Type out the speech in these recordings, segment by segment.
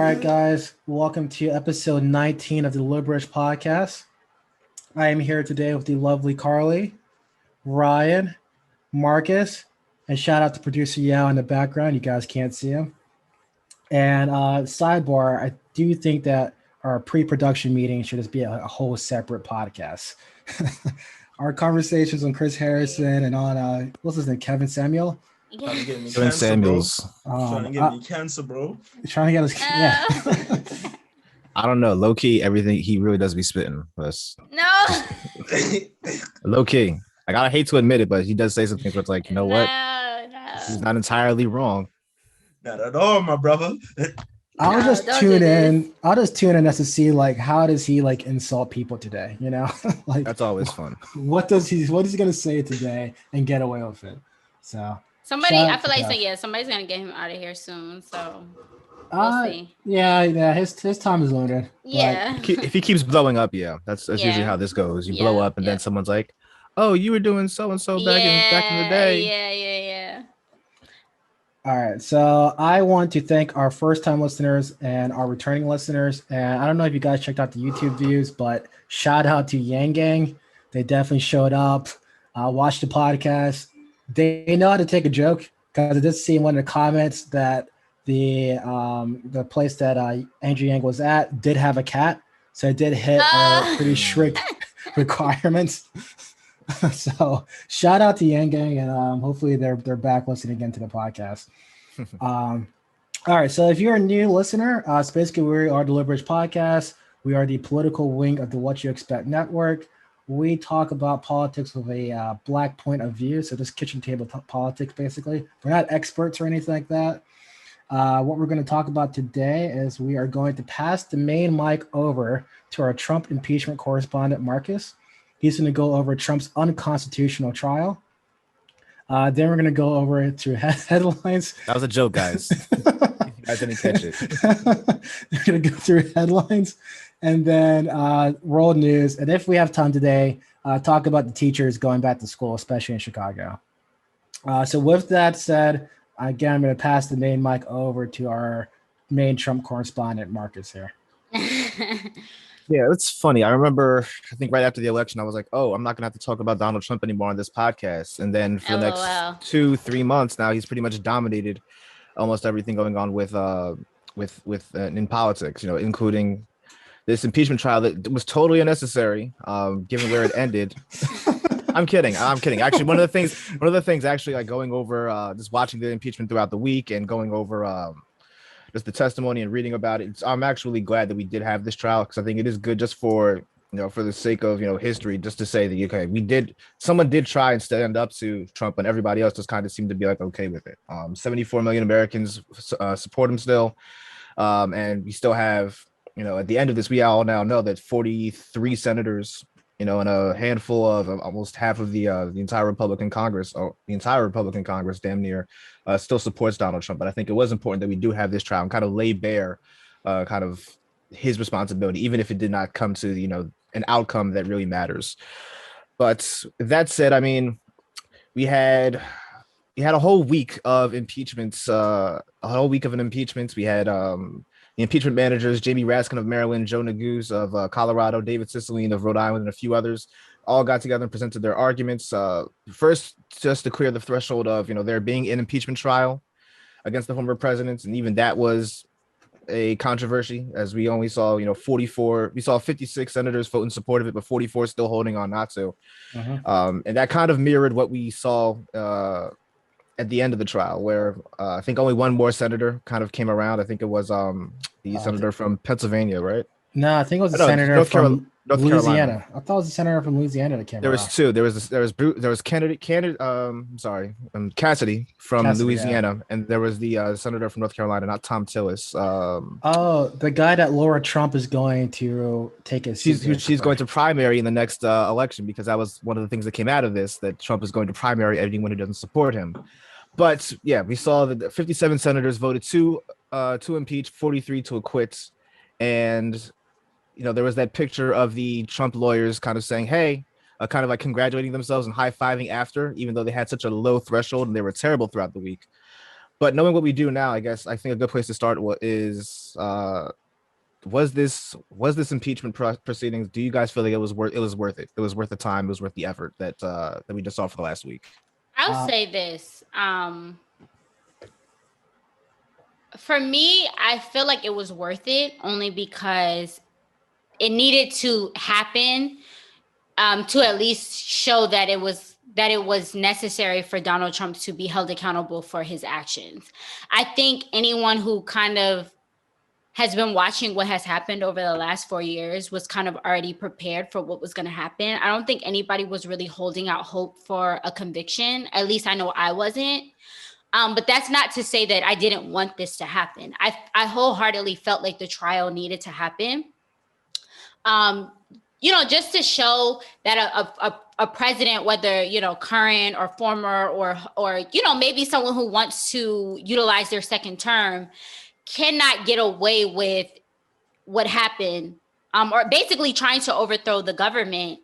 right, guys. Welcome to episode 19 of the Liberalish podcast. I am here today with the lovely Carlye, Ryan, Marcus, and shout out to producer Yao in the background. You guys can't see him. And sidebar, I do think that our pre-production meeting should just be a whole separate podcast. Our conversations on Chris Harrison and on what's his name, Kevin Samuel. Trying to get me Kevin cancer, Samuels. bro. Trying to get me cancer, bro. Trying to get us, yeah. I don't know. Low key, everything he really does be spitting. That's No. low key. Like, I hate to admit it, but he does say some things where it's like, you know what? No. He's not entirely wrong. Not at all, my brother. I'll No, just don't tune do in. I'll just tune in just to see like how does he like insult people today? You know, like That's always fun. what is he gonna say today and get away with it? So Somebody, shout I out feel to like Kev. somebody's gonna get him out of here soon. So we'll see. Yeah, his time is limited. Yeah. If he keeps blowing up, yeah, that's usually Yeah. how this goes. You blow Yeah, up, and yeah. then someone's like, "Oh, you were doing so and so back in the day." Yeah. All right, so I want to thank our first-time listeners and our returning listeners. And I don't know if you guys checked out the YouTube views, but shout out to Yang Gang. They definitely showed up, watched the podcast. They know how to take a joke because I did see in one of the comments that the place that Andrew Yang was at did have a cat, so it did hit our pretty strict requirements. So shout out to Yang Gang, and hopefully they're back listening again to the podcast. All right, so if you're a new listener, so basically we are the Liberalish podcast. We are the political wing of the What You Expect network. We talk about politics with a black point of view, so just kitchen table politics, basically. We're not experts or anything like that. What we're going to talk about today is we are going to pass the main mic over to our Trump impeachment correspondent, Marcus. He's going to go over Trump's unconstitutional trial. Then we're going to go over to headlines. That was a joke, guys. You guys didn't catch it. We're going to go through headlines and then world news. And if we have time today, talk about the teachers going back to school, especially in Chicago. So with that said, again, I'm going to pass the main mic over to our main Trump correspondent, Marcus here. Yeah, it's funny. I remember, I think right after the election, I was like, oh, I'm not going to have to talk about Donald Trump anymore on this podcast. And then for the next 2-3 months now, he's pretty much dominated almost everything going on with in politics, you know, including this impeachment trial that was totally unnecessary, given where it ended. I'm kidding. Actually, one of the things actually, like going over just watching the impeachment throughout the week and going over just the testimony and reading about it, I'm actually glad that we did have this trial, because I think it is good just for, you know, for the sake of, you know, history, just to say that, okay, someone did try and stand up to Trump, and everybody else just kind of seemed to be like, okay with it. 74 million Americans support him still. And we still have, you know, at the end of this, we all now know that 43 senators, you know, and a handful of almost half of the entire Republican Congress, or the entire Republican Congress, damn near, still supports Donald Trump. But I think it was important that we do have this trial and kind of lay bare kind of his responsibility, even if it did not come to, you know, an outcome that really matters. But that said, I mean, we had a whole week of impeachments, We had the impeachment managers, Jamie Raskin of Maryland, Joe Neguse of Colorado, David Cicilline of Rhode Island, and a few others all got together and presented their arguments. First, just to clear the threshold of, you know, there being an impeachment trial against the former presidents. And even that was a controversy, as we only saw, you know, 56 senators vote in support of it, but 44 still holding on not to. And that kind of mirrored what we saw at the end of the trial, where I think only one more senator kind of came around. I think it was the senator from Pennsylvania, right? No, I think it was a senator from North Louisiana. Carolina. I thought it was a senator from Louisiana that came There around. was two. There was Cassidy from Louisiana, and there was the senator from North Carolina, not Tom Tillis. The guy that Laura Trump is going to take his seat. She's going to primary in the next election, because that was one of the things that came out of this, that Trump is going to primary anyone who doesn't support him. But yeah, we saw that 57 senators voted to impeach, 43 to acquit, and you know, there was that picture of the Trump lawyers kind of saying, hey, kind of like congratulating themselves and high-fiving after, even though they had such a low threshold and they were terrible throughout the week. But knowing what we do now, I guess I think a good place to start is was this impeachment proceedings? Do you guys feel like it was worth it? It was worth the time. It was worth the effort that we just saw for the last week. I'll say this. For me, I feel like it was worth it only because it needed to happen to at least show that it was necessary for Donald Trump to be held accountable for his actions. I think anyone who kind of has been watching what has happened over the last 4 years was kind of already prepared for what was going to happen. I don't think anybody was really holding out hope for a conviction. At least I know I wasn't. But that's not to say that I didn't want this to happen. I wholeheartedly felt like the trial needed to happen. Just to show that a president, whether, current or former or, maybe someone who wants to utilize their second term cannot get away with what happened, or basically trying to overthrow the government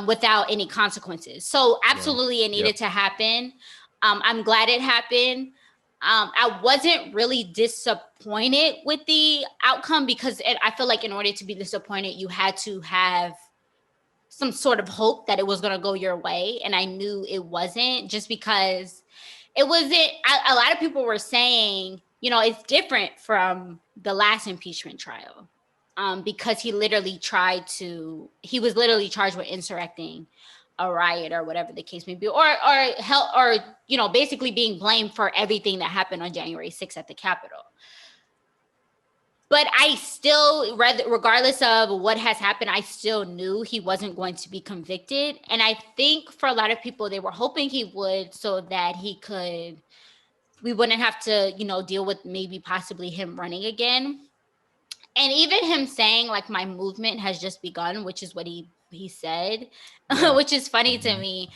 without any consequences. So absolutely it needed to happen. I'm glad it happened. I wasn't really disappointed with the outcome because I feel like in order to be disappointed, you had to have some sort of hope that it was going to go your way. And I knew it wasn't, just because it wasn't. A lot of people were saying, it's different from the last impeachment trial because he was literally charged with insurrecting a riot or whatever the case may be, or basically being blamed for everything that happened on January 6th at the Capitol. But I still, regardless of what has happened, I still knew he wasn't going to be convicted. And I think for a lot of people, they were hoping he would, so that we wouldn't have to, deal with maybe possibly him running again. And even him saying, like, my movement has just begun, which is what he said, which is funny to me.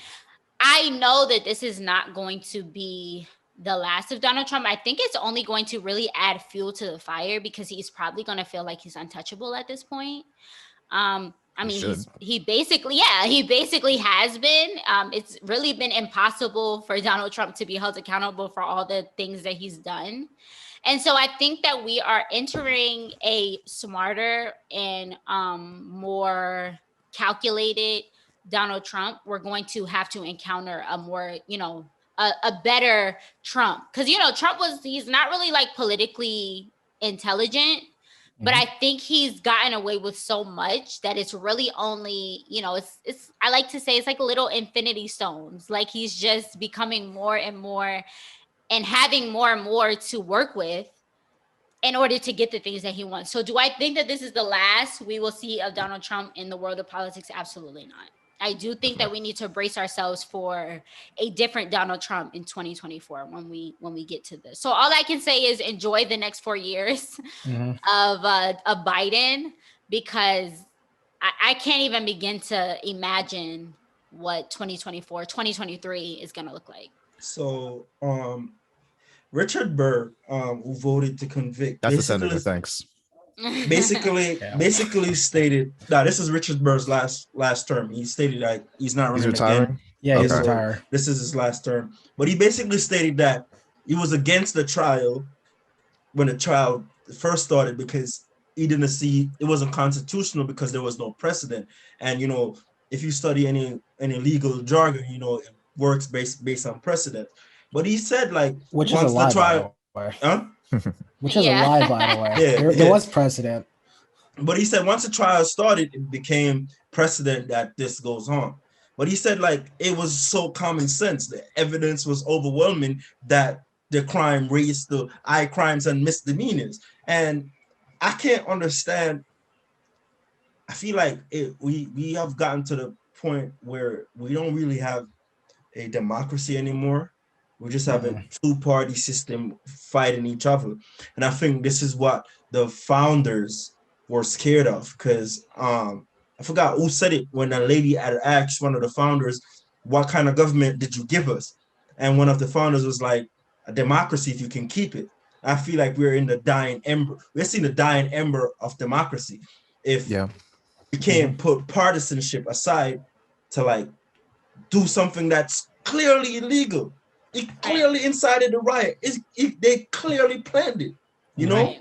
I know that this is not going to be the last of Donald Trump. I think it's only going to really add fuel to the fire because he's probably going to feel like he's untouchable at this point. He basically has been. It's really been impossible for Donald Trump to be held accountable for all the things that he's done. And so I think that we are entering a smarter and more calculated Donald Trump. We're going to have to encounter a more, a better Trump. Because, he's not really like politically intelligent, but I think he's gotten away with so much that it's really only, it's I like to say it's like little infinity stones. Like he's just becoming more and more and having more and more to work with in order to get the things that he wants. So do I think that this is the last we will see of Donald Trump in the world of politics? Absolutely not. I do think that we need to brace ourselves for a different Donald Trump in 2024 when we get to this. So all I can say is enjoy the next 4 years of Biden, because I can't even begin to imagine what 2023 is going to look like. So, Richard Burr, who voted to convict. That's the senator. Thanks. Basically stated that this is Richard Burr's last term. He stated that he's not running again. Yeah, he's retired. This is his last term. But he basically stated that he was against the trial when the trial first started because he didn't see it wasn't constitutional because there was no precedent. And if you study any legal jargon, it works based on precedent. But he said which is a lie, trial, which is a lie, by the way. There was precedent. But he said once the trial started, it became precedent that this goes on. But he said it was so common sense. The evidence was overwhelming that the crime raised the high crimes and misdemeanors. And I can't understand. I feel like we have gotten to the point where we don't really have a democracy anymore. We just have a two-party system fighting each other. And I think this is what the founders were scared of, because I forgot who said it when a lady had asked one of the founders, what kind of government did you give us? And one of the founders was like, a democracy if you can keep it. I feel like we're in the dying ember. We're seeing the dying ember of democracy. If we can't put partisanship aside to do something that's clearly illegal. He clearly incited the riot. They clearly planned it. You know,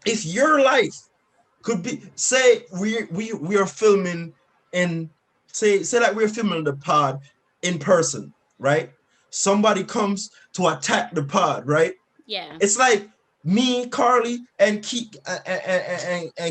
it's your life. Could be, say we are filming in, say like we're filming the pod in person, right? Somebody comes to attack the pod, right? Yeah. It's like me, Carlye, and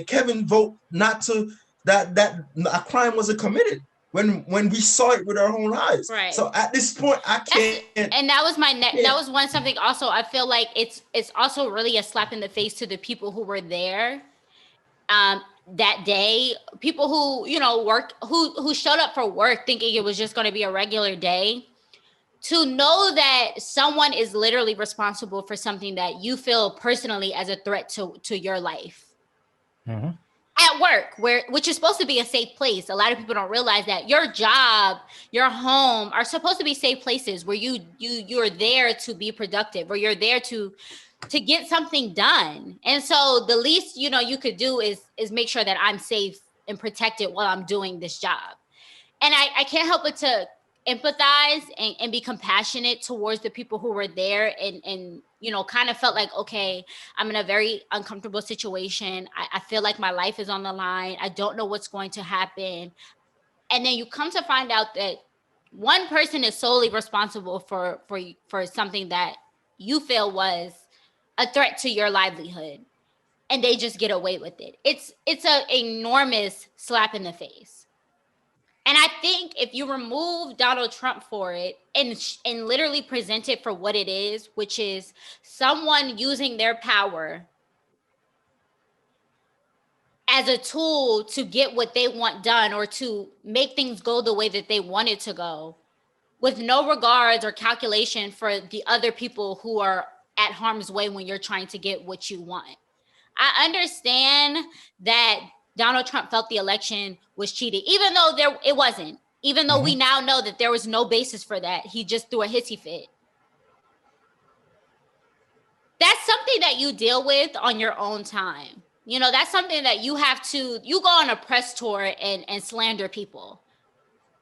Kevin vote not to that a crime wasn't committed when we saw it with our own eyes. Right. So at this point, I can't. And that was that was one something also. I feel like it's also really a slap in the face to the people who were there that day. People who, you know, who showed up for work thinking it was just going to be a regular day. To know that someone is literally responsible for something that you feel personally as a threat to your life. At work, which is supposed to be a safe place. A lot of people don't realize that your job, your home are supposed to be safe places where you're there to be productive, where you're there to get something done. And so the least, you know, you could do is make sure that I'm safe and protected while I'm doing this job. And I can't help but to empathize and be compassionate towards the people who were there and you know, kind of felt like, okay, I'm in a very uncomfortable situation. I feel like my life is on the line. I don't know what's going to happen. And then you come to find out that one person is solely responsible for something that you feel was a threat to your livelihood, and they just get away with it. It's an enormous slap in the face. And I think if you remove Donald Trump for it and literally present it for what it is, which is someone using their power as a tool to get what they want done or to make things go the way that they want it to go, with no regards or calculation for the other people who are at harm's way when you're trying to get what you want. I understand that Donald Trump felt the election was cheated, even though it wasn't. Even though we now know that there was no basis for that. He just threw a hissy fit. That's something that you deal with on your own time. You know, that's something that you go on a press tour and slander people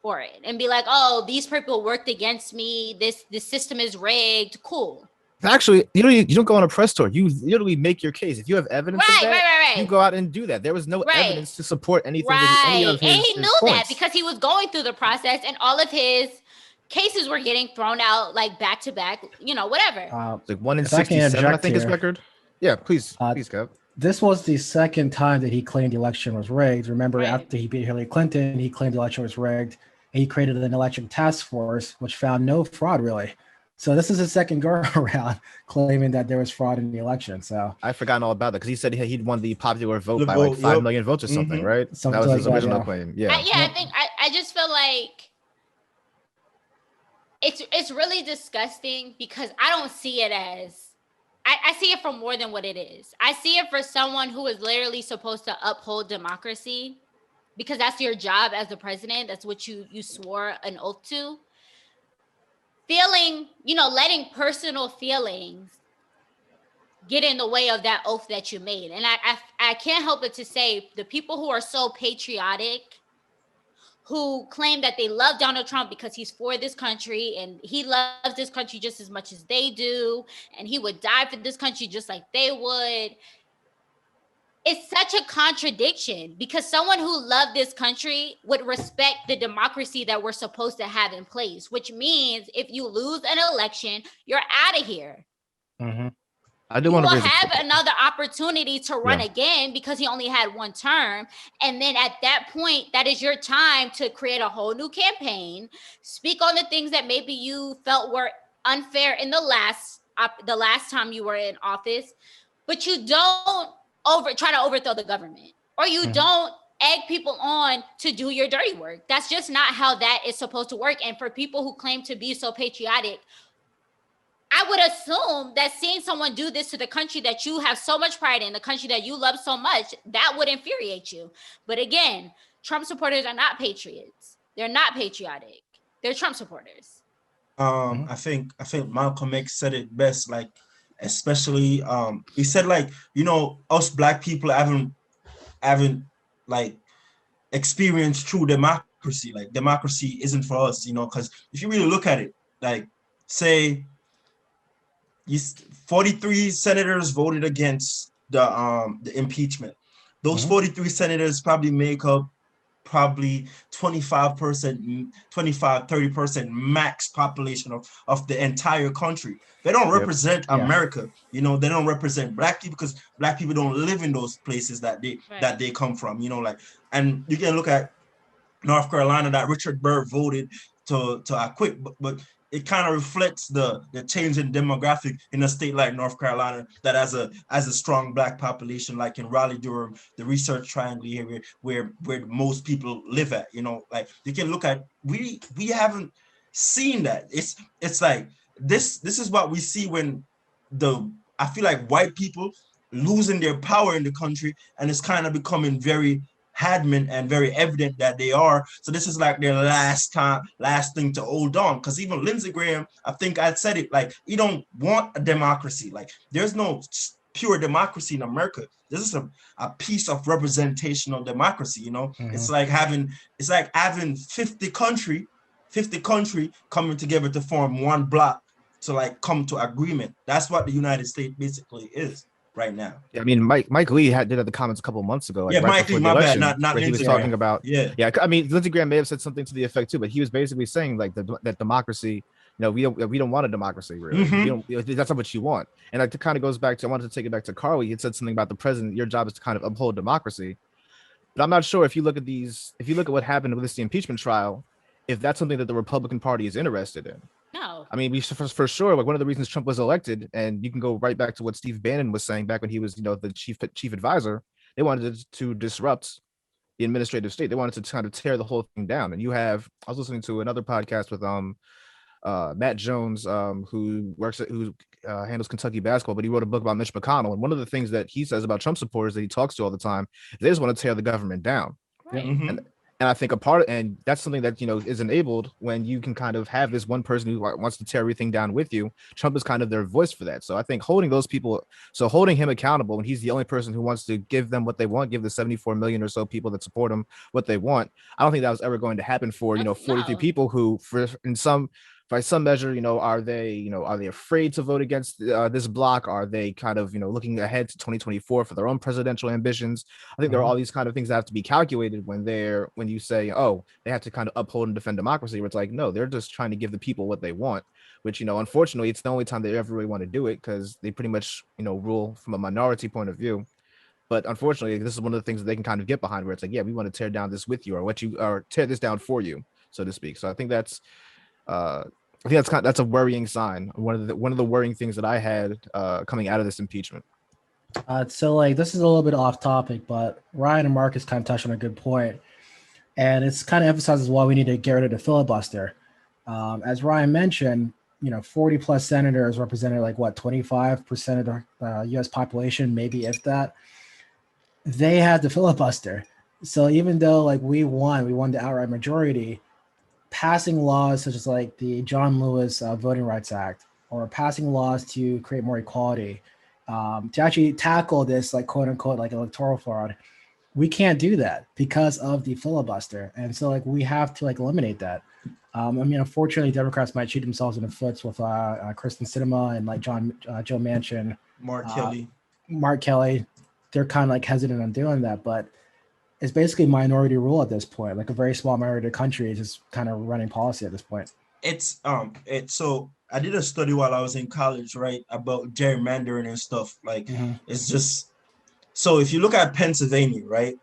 for it and be like, oh, these people worked against me. This system is rigged. Cool. Actually, you don't go on a press tour. You literally make your case. If you have evidence of that, you go out and do that. There was no evidence to support anything. Any of his, and he knew that because he was going through the process, and all of his cases were getting thrown out like back to back. You know, whatever. Like 1 in 67, I think his record. Yeah, please, Kev. This was the second time that he claimed the election was rigged. Remember, after he beat Hillary Clinton, he claimed the election was rigged, and he created an election task force which found no fraud really. So this is his second go around claiming that there was fraud in the election. So I've forgotten all about that because he said he'd won the popular vote by like 5 million votes or something, right? Something that was his like original claim. Yeah. I think I just feel like it's really disgusting because I don't see it as I see it for more than what it is. I see it for someone who is literally supposed to uphold democracy because that's your job as the president. That's what you swore an oath to. Feeling, you know, letting personal feelings get in the way of that oath that you made. And I can't help but to say the people who are so patriotic, who claim that they love Donald Trump because he's for this country and he loves this country just as much as they do, and he would die for this country just like they would. It's such a contradiction because someone who loved this country would respect the democracy that we're supposed to have in place, which means if you lose an election, you're out of here. I do want to have another opportunity to run again because he only had one term. And then at that point, that is your time to create a whole new campaign, speak on the things that maybe you felt were unfair in the last time you were in office, but you don't try to overthrow the government, or you don't egg people on to do your dirty work. That's just not how that is supposed to work. And for people who claim to be so patriotic, I would assume that seeing someone do this to the country that you have so much pride in, the country that you love so much, that would infuriate you. But again, Trump supporters are not patriots. They're not patriotic. They're Trump supporters. I think Malcolm X said it best, like, especially he said, like, you know, us black people haven't like experienced true democracy. Like, democracy isn't for us, you know, because if you really look at it, like, say 43 senators voted against the impeachment. Those 43 senators probably make up probably 25%, 30% max population of the entire country. They don't represent America. You know, they don't represent black people because black people don't live in those places that they come from, you know, like, and you can look at North Carolina that Richard Burr voted to acquit, but it kind of reflects the change in demographic in a state like North Carolina that has a strong black population, like in Raleigh, Durham, the Research Triangle here, where most people live at. You know, like you can look at we haven't seen that. It's like this is what we see when I feel like white people losing their power in the country, and it's kind of becoming very adamant and very evident that they are. So this is like their last thing to hold on. Because even Lindsey Graham, I think I said it, like, he don't want a democracy. Like, there's no pure democracy in America. This is a piece of representational democracy, you know. It's like having 50 country coming together to form one block to like come to agreement. That's what the United States basically is right now. Yeah, I mean, Mike Lee did have the comments a couple months ago. Like, Mike Lee, my bad, not where he was talking about. Yeah. I mean, Lindsey Graham may have said something to the effect too, but he was basically saying like that democracy. You know, we don't want a democracy, really. That's not what you want. And it kind of goes back to, I wanted to take it back to Carlye. He said something about the president. Your job is to kind of uphold democracy. But I'm not sure if you look at what happened with the impeachment trial, if that's something that the Republican Party is interested in. No. I mean, for sure, like one of the reasons Trump was elected, and you can go right back to what Steve Bannon was saying back when he was, you know, the chief advisor. They wanted to disrupt the administrative state. They wanted to kind of tear the whole thing down. And I was listening to another podcast with Matt Jones, who handles Kentucky basketball, but he wrote a book about Mitch McConnell. And one of the things that he says about Trump supporters that he talks to all the time, they just want to tear the government down. Right. And I think and that's something that, you know, is enabled when you can kind of have this one person who wants to tear everything down with you. Trump is kind of their voice for that. So I think holding him accountable when he's the only person who wants to give them what they want, give the 74 million or so people that support him what they want. I don't think that was ever going to happen for, you know, 43 people who by some measure, you know, are they afraid to vote against this block? Are they kind of, you know, looking ahead to 2024 for their own presidential ambitions? I think there are all these kind of things that have to be calculated when you say, oh, they have to kind of uphold and defend democracy, where it's like, no, they're just trying to give the people what they want, which, you know, unfortunately, it's the only time they ever really want to do it because they pretty much, you know, rule from a minority point of view. But unfortunately, this is one of the things that they can kind of get behind, where it's like, yeah, we want to tear down this with you, or tear this down for you, so to speak. So I think that's that's a worrying sign. One of the worrying things that I had coming out of this impeachment. So like, this is a little bit off topic, but Ryan and Marcus kind of touched on a good point, and it's kind of emphasizes why we need to get rid of the filibuster. As Ryan mentioned, you know, 40 plus senators represented like 25% of the U.S. population, maybe if that. They had the filibuster. So even though like we won the outright majority, passing laws such as like the John Lewis Voting Rights Act, or passing laws to create more equality, to actually tackle this like quote unquote like electoral fraud, we can't do that because of the filibuster. And so like we have to like eliminate that. I mean, unfortunately, Democrats might shoot themselves in the foot with Kristen Sinema and like Joe Manchin, Mark Kelly. They're kind of like hesitant on doing that, but it's basically minority rule at this point. Like a very small minority of the country is just kind of running policy at this point. So I did a study while I was in college, right, about gerrymandering and stuff. Like, it's just, so if you look at Pennsylvania, right,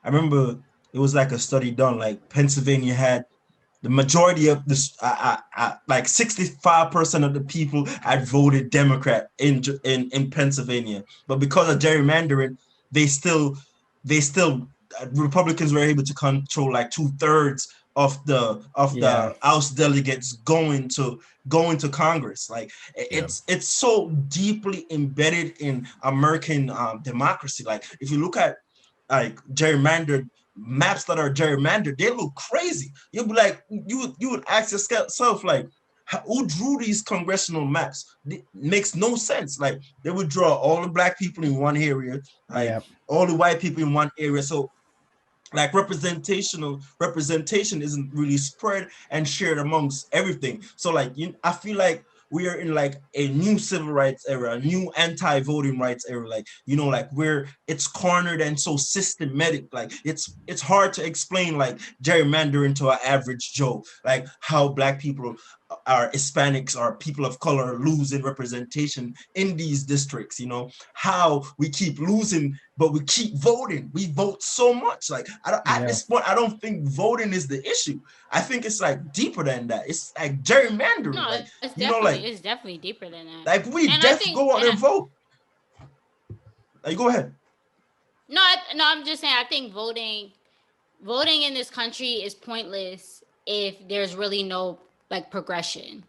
I remember it was like a study done, like Pennsylvania had the majority of this, like 65% of the people had voted Democrat in Pennsylvania, but because of gerrymandering, they still Republicans were able to control like 2/3 of the House delegates going to Congress. Like it's so deeply embedded in American democracy. Like if you look at like gerrymandered maps that are gerrymandered, they look crazy. You'd be like, you would ask yourself like, who drew these congressional maps? It makes no sense. Like they would draw all the black people in one area, like all the white people in one area. So like representation isn't really spread and shared amongst everything. So like I feel like we are in like a new civil rights era, a new anti-voting rights era. Like, like where it's cornered and so systematic. Like it's hard to explain like gerrymandering to an average Joe, like how Black people are Hispanics or people of color losing representation in these districts, how we keep losing, but we keep voting. We vote so much. Like at this point, I don't think voting is the issue. I think it's like deeper than that. It's like gerrymandering. No, like, it's definitely deeper than that. Like we go out and vote. Like, go ahead. No, I'm just saying, I think voting in this country is pointless if there's really no like progression.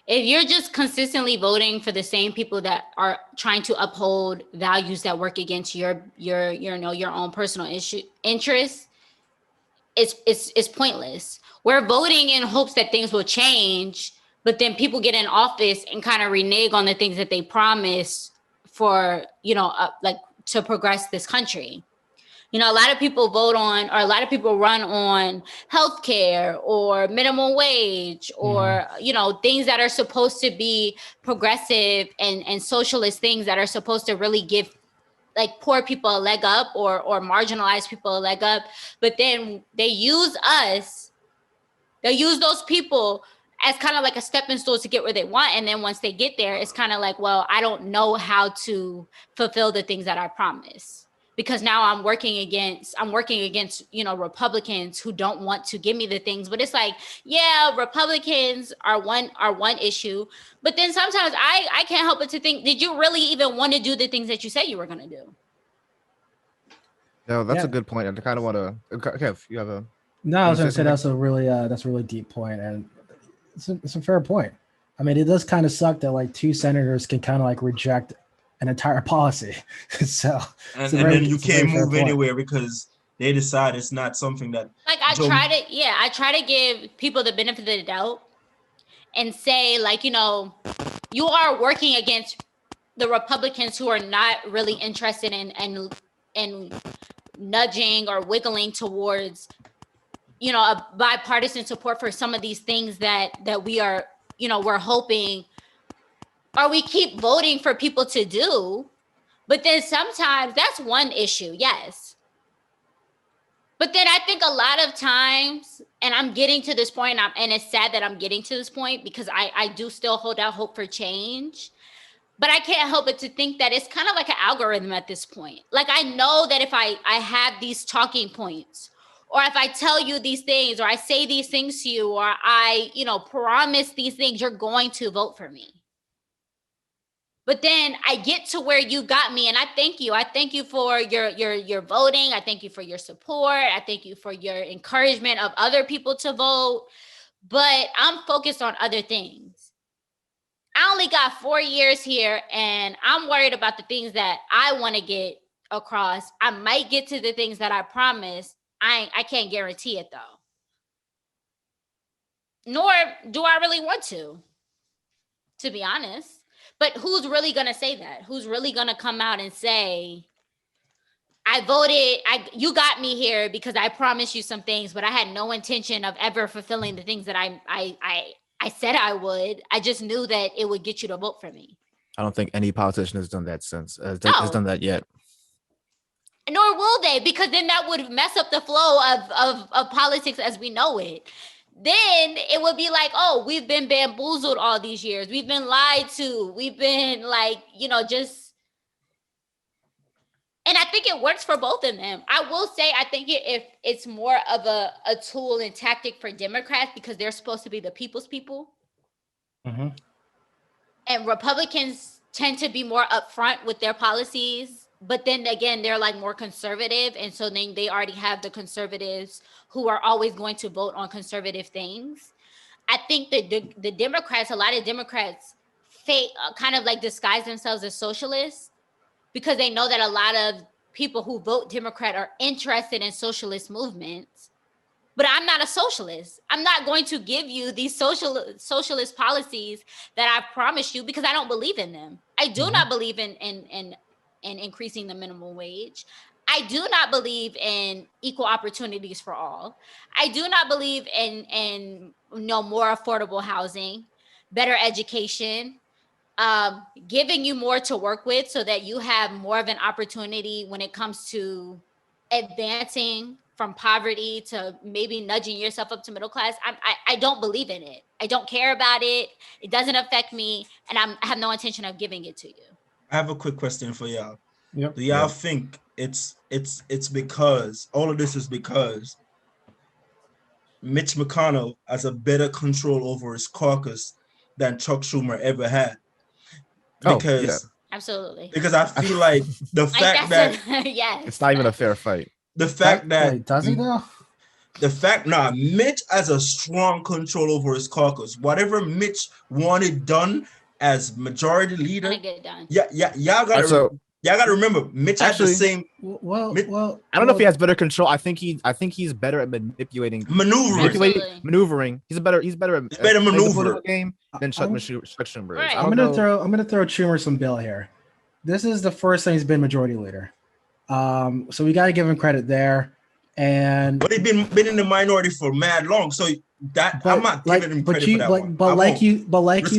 If you're just consistently voting for the same people that are trying to uphold values that work against your own personal interests, it's pointless. We're voting in hopes that things will change, but then people get in office and kind of renege on the things that they promised for, like to progress this country. A lot of people a lot of people run on healthcare or minimum wage or, things that are supposed to be progressive and socialist things that are supposed to really give like poor people a leg up or marginalized people a leg up. But then they use those people as kind of like a stepping stool to get where they want. And then once they get there, it's kind of like, well, I don't know how to fulfill the things that I promised. Because now I'm working against, Republicans who don't want to give me the things. But it's like, yeah, Republicans are one issue. But then sometimes I can't help but to think, did you really even want to do the things that you said you were going to do? No, that's a good point. I kind of want to, Kev, you have a... No, I was going to say that's a really deep point, and it's a fair point. I mean, it does kind of suck that like two senators can kind of like reject an entire policy. So and then you can't move anywhere because they decide it's not something that like I try to give people the benefit of the doubt and say like, you are working against the Republicans who are not really interested in nudging or wiggling towards, a bipartisan support for some of these things that we are, we're hoping, or we keep voting for people to do. But then sometimes that's one issue, yes. But then I think a lot of times, and I'm getting to this point, and it's sad that I'm getting to this point because I do still hold out hope for change. But I can't help but to think that it's kind of like an algorithm at this point. Like I know that if I have these talking points, or if I tell you these things, or I say these things to you, or I, promise these things, you're going to vote for me. But then I get to where you got me, and I thank you. I thank you for your voting. I thank you for your support. I thank you for your encouragement of other people to vote. But I'm focused on other things. I only got 4 years here, and I'm worried about the things that I want to get across. I might get to the things that I promised. I can't guarantee it though. Nor do I really want to be honest. But who's really going to say that? Who's really going to come out and say, I voted, you got me here because I promised you some things, but I had no intention of ever fulfilling the things that I said I would. I just knew that it would get you to vote for me. I don't think any politician has done that has done that yet. Nor will they, because then that would mess up the flow of politics as we know it. Then it would be like, oh, we've been bamboozled all these years. We've been lied to. We've been like, just. And I think it works for both of them. I will say, I think if it's more of a tool and tactic for Democrats because they're supposed to be the people's people. Mm-hmm. And Republicans tend to be more upfront with their policies. But then again, they're like more conservative. And so then they already have the conservatives who are always going to vote on conservative things. I think that the Democrats, a lot of Democrats kind of like disguise themselves as socialists because they know that a lot of people who vote Democrat are interested in socialist movements. But I'm not a socialist. I'm not going to give you these socialist policies that I promised you because I don't believe in them. I do not believe in increasing the minimum wage. I do not believe in equal opportunities for all. I do not believe in more affordable housing, better education, giving you more to work with so that you have more of an opportunity when it comes to advancing from poverty to maybe nudging yourself up to middle class. I don't believe in it. I don't care about it. It doesn't affect me, and I have no intention of giving it to you. I have a quick question for y'all. Yep. Do y'all think it's because all of this is because Mitch McConnell has a better control over his caucus than Chuck Schumer ever had? Because absolutely. Because I feel like the fact that yes, it's not even a fair fight. The fact that wait, does he though? Mitch has a strong control over his caucus. Whatever Mitch wanted done as majority leader, get done. Y'all gotta remember, Mitch had the same. Well, I don't know if he has better control. I think he's better at maneuvering. He's better at maneuver game than Chuck Schumer is. Right. I'm gonna throw Schumer some bill here. This is the first time he's been majority leader, so we got to give him credit there. But he's been in the minority for mad long, so that I'm not giving him credit for that one. But like you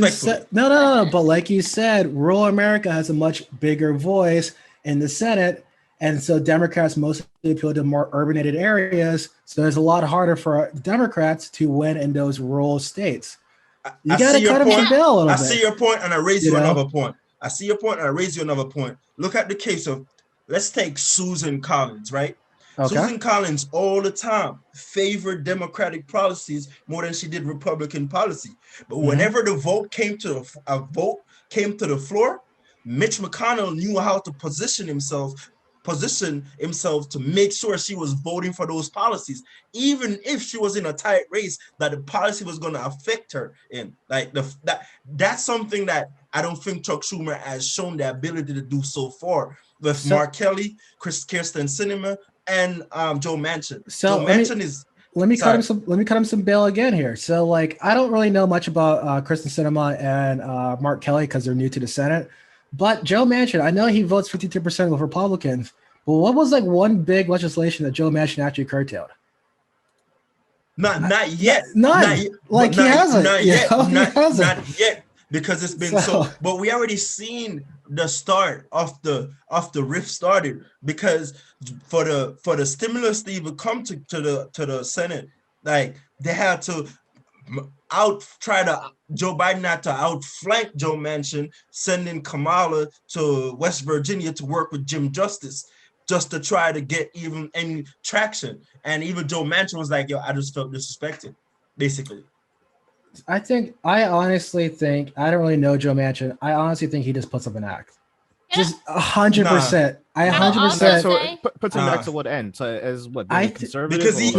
said, no. But like you said, rural America has a much bigger voice in the Senate, and so Democrats mostly appeal to more urbanized areas. So it's a lot harder for Democrats to win in those rural states. You got to cut him some bill a little bit. I see your point, and I raise you another point. Look at the case of, let's take Susan Collins, right? Okay. Susan Collins all the time favored Democratic policies more than she did Republican policy. But whenever the vote came to the floor, Mitch McConnell knew how to position himself to make sure she was voting for those policies, even if she was in a tight race that the policy was going to affect her in. Like that's something that I don't think Chuck Schumer has shown the ability to do so far with Mark Kelly, Kirsten Sinema, and Joe Manchin. Let me cut him some bail again here. So like I don't really know much about Kirsten Sinema and Mark Kelly because they're new to the Senate. But Joe Manchin, I know he votes 52% with Republicans. But what was like one big legislation that Joe Manchin actually curtailed? Not yet. Not yet. Because it's been so. But we already seen the start of the rift started, because for the stimulus to even come to the Senate, like they had to Joe Biden had to outflank Joe Manchin, sending Kamala to West Virginia to work with Jim Justice just to try to get even any traction. And even Joe Manchin was like, yo, I just felt disrespected, basically. I honestly think, I don't really know Joe Manchin. I honestly think he just puts up an act. Just 100%. I 100%. So puts him back to what end? So as what? Conservative? Because he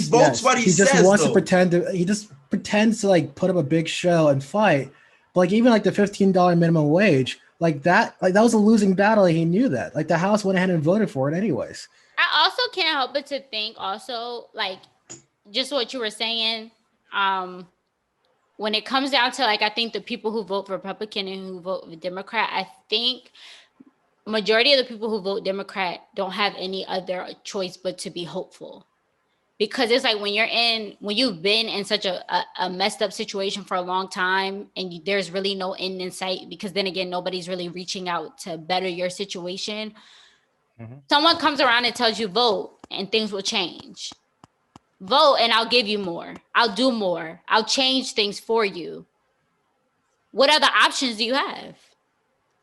votes what he says. Just wants to pretend to. He just pretends to like put up a big show and fight. But like even like the $15 minimum wage, like that was a losing battle. He knew that. Like the House went ahead and voted for it anyways. I also can't help but to think also like just what you were saying. When it comes down to like, I think the people who vote for Republican and who vote for Democrat, I think majority of the people who vote Democrat don't have any other choice but to be hopeful, because it's like when you've been in such a messed up situation for a long time and there's really no end in sight, because then again, nobody's really reaching out to better your situation. Someone comes around and tells you vote and things will change. Vote and I'll give you more. I'll do more. I'll change things for you. What other options do you have?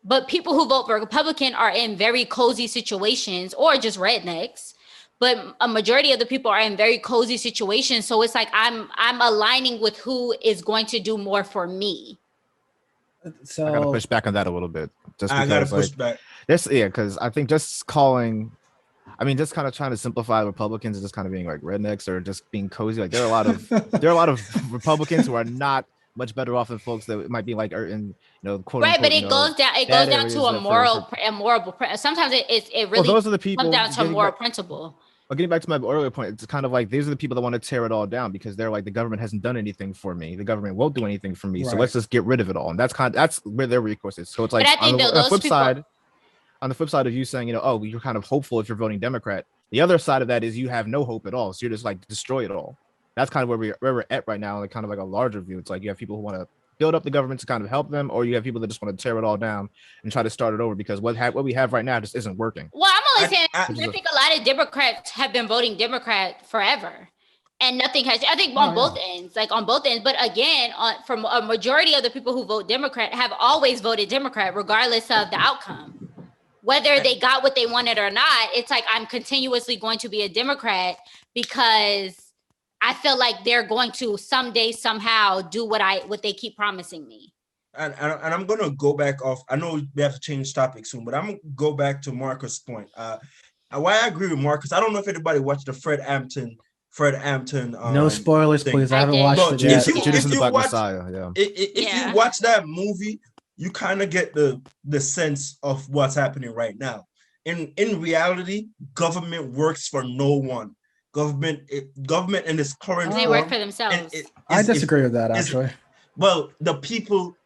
But people who vote for Republican are in very cozy situations, or just rednecks. But a majority of the people are in very cozy situations. So it's like I'm aligning with who is going to do more for me. So I gotta push back on that a little bit. I gotta push back. Because I think just kind of trying to simplify Republicans as just kind of being like rednecks or just being cozy. Like there are a lot of Republicans who are not much better off than folks that might be like in quote right, unquote, but it goes down to a moral. Sometimes it really those are the people comes down to a moral principle. But getting back to my earlier point, it's kind of like these are the people that want to tear it all down because they're like, the government hasn't done anything for me. The government won't do anything for me. Right. So let's just get rid of it all. And that's where their recourse is. So it's like on the flip side. on the flip side of you saying, oh, you're kind of hopeful if you're voting Democrat. The other side of that is you have no hope at all. So you're just like destroy it all. That's kind of where we're at right now, like kind of like a larger view. It's like you have people who want to build up the government to kind of help them, or you have people that just want to tear it all down and try to start it over because what we have right now just isn't working. Well, I'm only saying I think a lot of Democrats have been voting Democrat forever. And nothing has, I think on both ends. But again, from a majority of the people who vote Democrat have always voted Democrat, regardless of the outcome. Whether they got what they wanted or not, it's like I'm continuously going to be a Democrat because I feel like they're going to someday, somehow do what they keep promising me. And I'm going to go back off. I know we have to change topic soon, but I'm going to go back to Marcus' point. Why I agree with Marcus, I don't know if anybody watched the Fred Hampton. No spoilers, thing. please. I haven't watched it yet. If you watch that movie, you kind of get the sense of what's happening right now. In reality, government works for no one. Government in its current they form, work for themselves. I disagree with that, actually. Well, the people,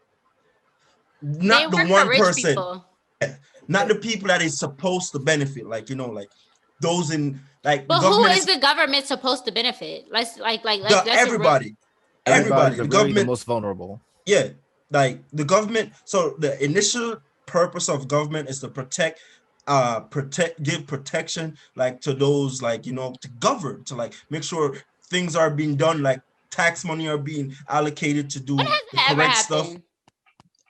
not the one person, not the people that is supposed to benefit, like those in. Like, but who is the government supposed to benefit? Everybody. The government, the most vulnerable. Yeah, like the government. So the initial purpose of government is to protect, give protection, like to those, like to govern, to like make sure things are being done, like tax money are being allocated to do the correct stuff.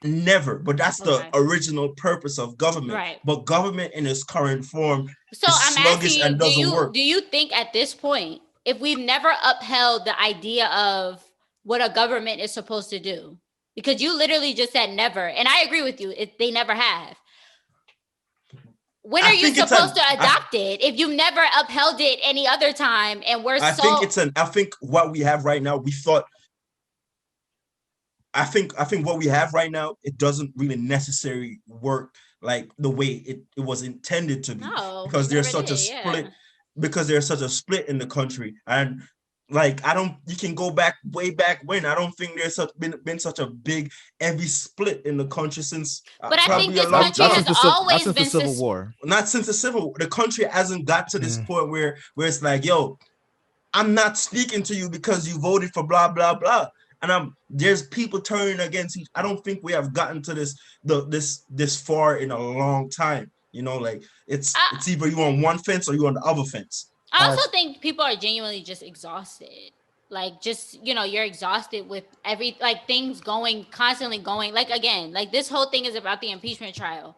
Never, but that's the original purpose of government. Right. But government in its current form is I'm sluggish asking and doesn't work. Do you think at this point, if we've never upheld the idea of what a government is supposed to do, because you literally just said never, and I agree with you, they never have. When are you supposed to adopt it if you've never upheld it any other time? And I think what we have right now, I think what we have right now, it doesn't really necessarily work like the way it was intended to be. No, because there's such a split. Because there's such a split in the country, and like you can go way back when. I don't think there's been such a big heavy split in the country since. But I think this country has always been the Civil War. Not since the Civil War. The country hasn't got to this point where it's like, yo, I'm not speaking to you because you voted for blah blah blah. And there's people turning against each. I don't think we have gotten to this far in a long time. Like it's either you on one fence or you on the other fence. I also think people are genuinely just exhausted. Like just you're exhausted with things constantly going. Like again, like this whole thing is about the impeachment trial.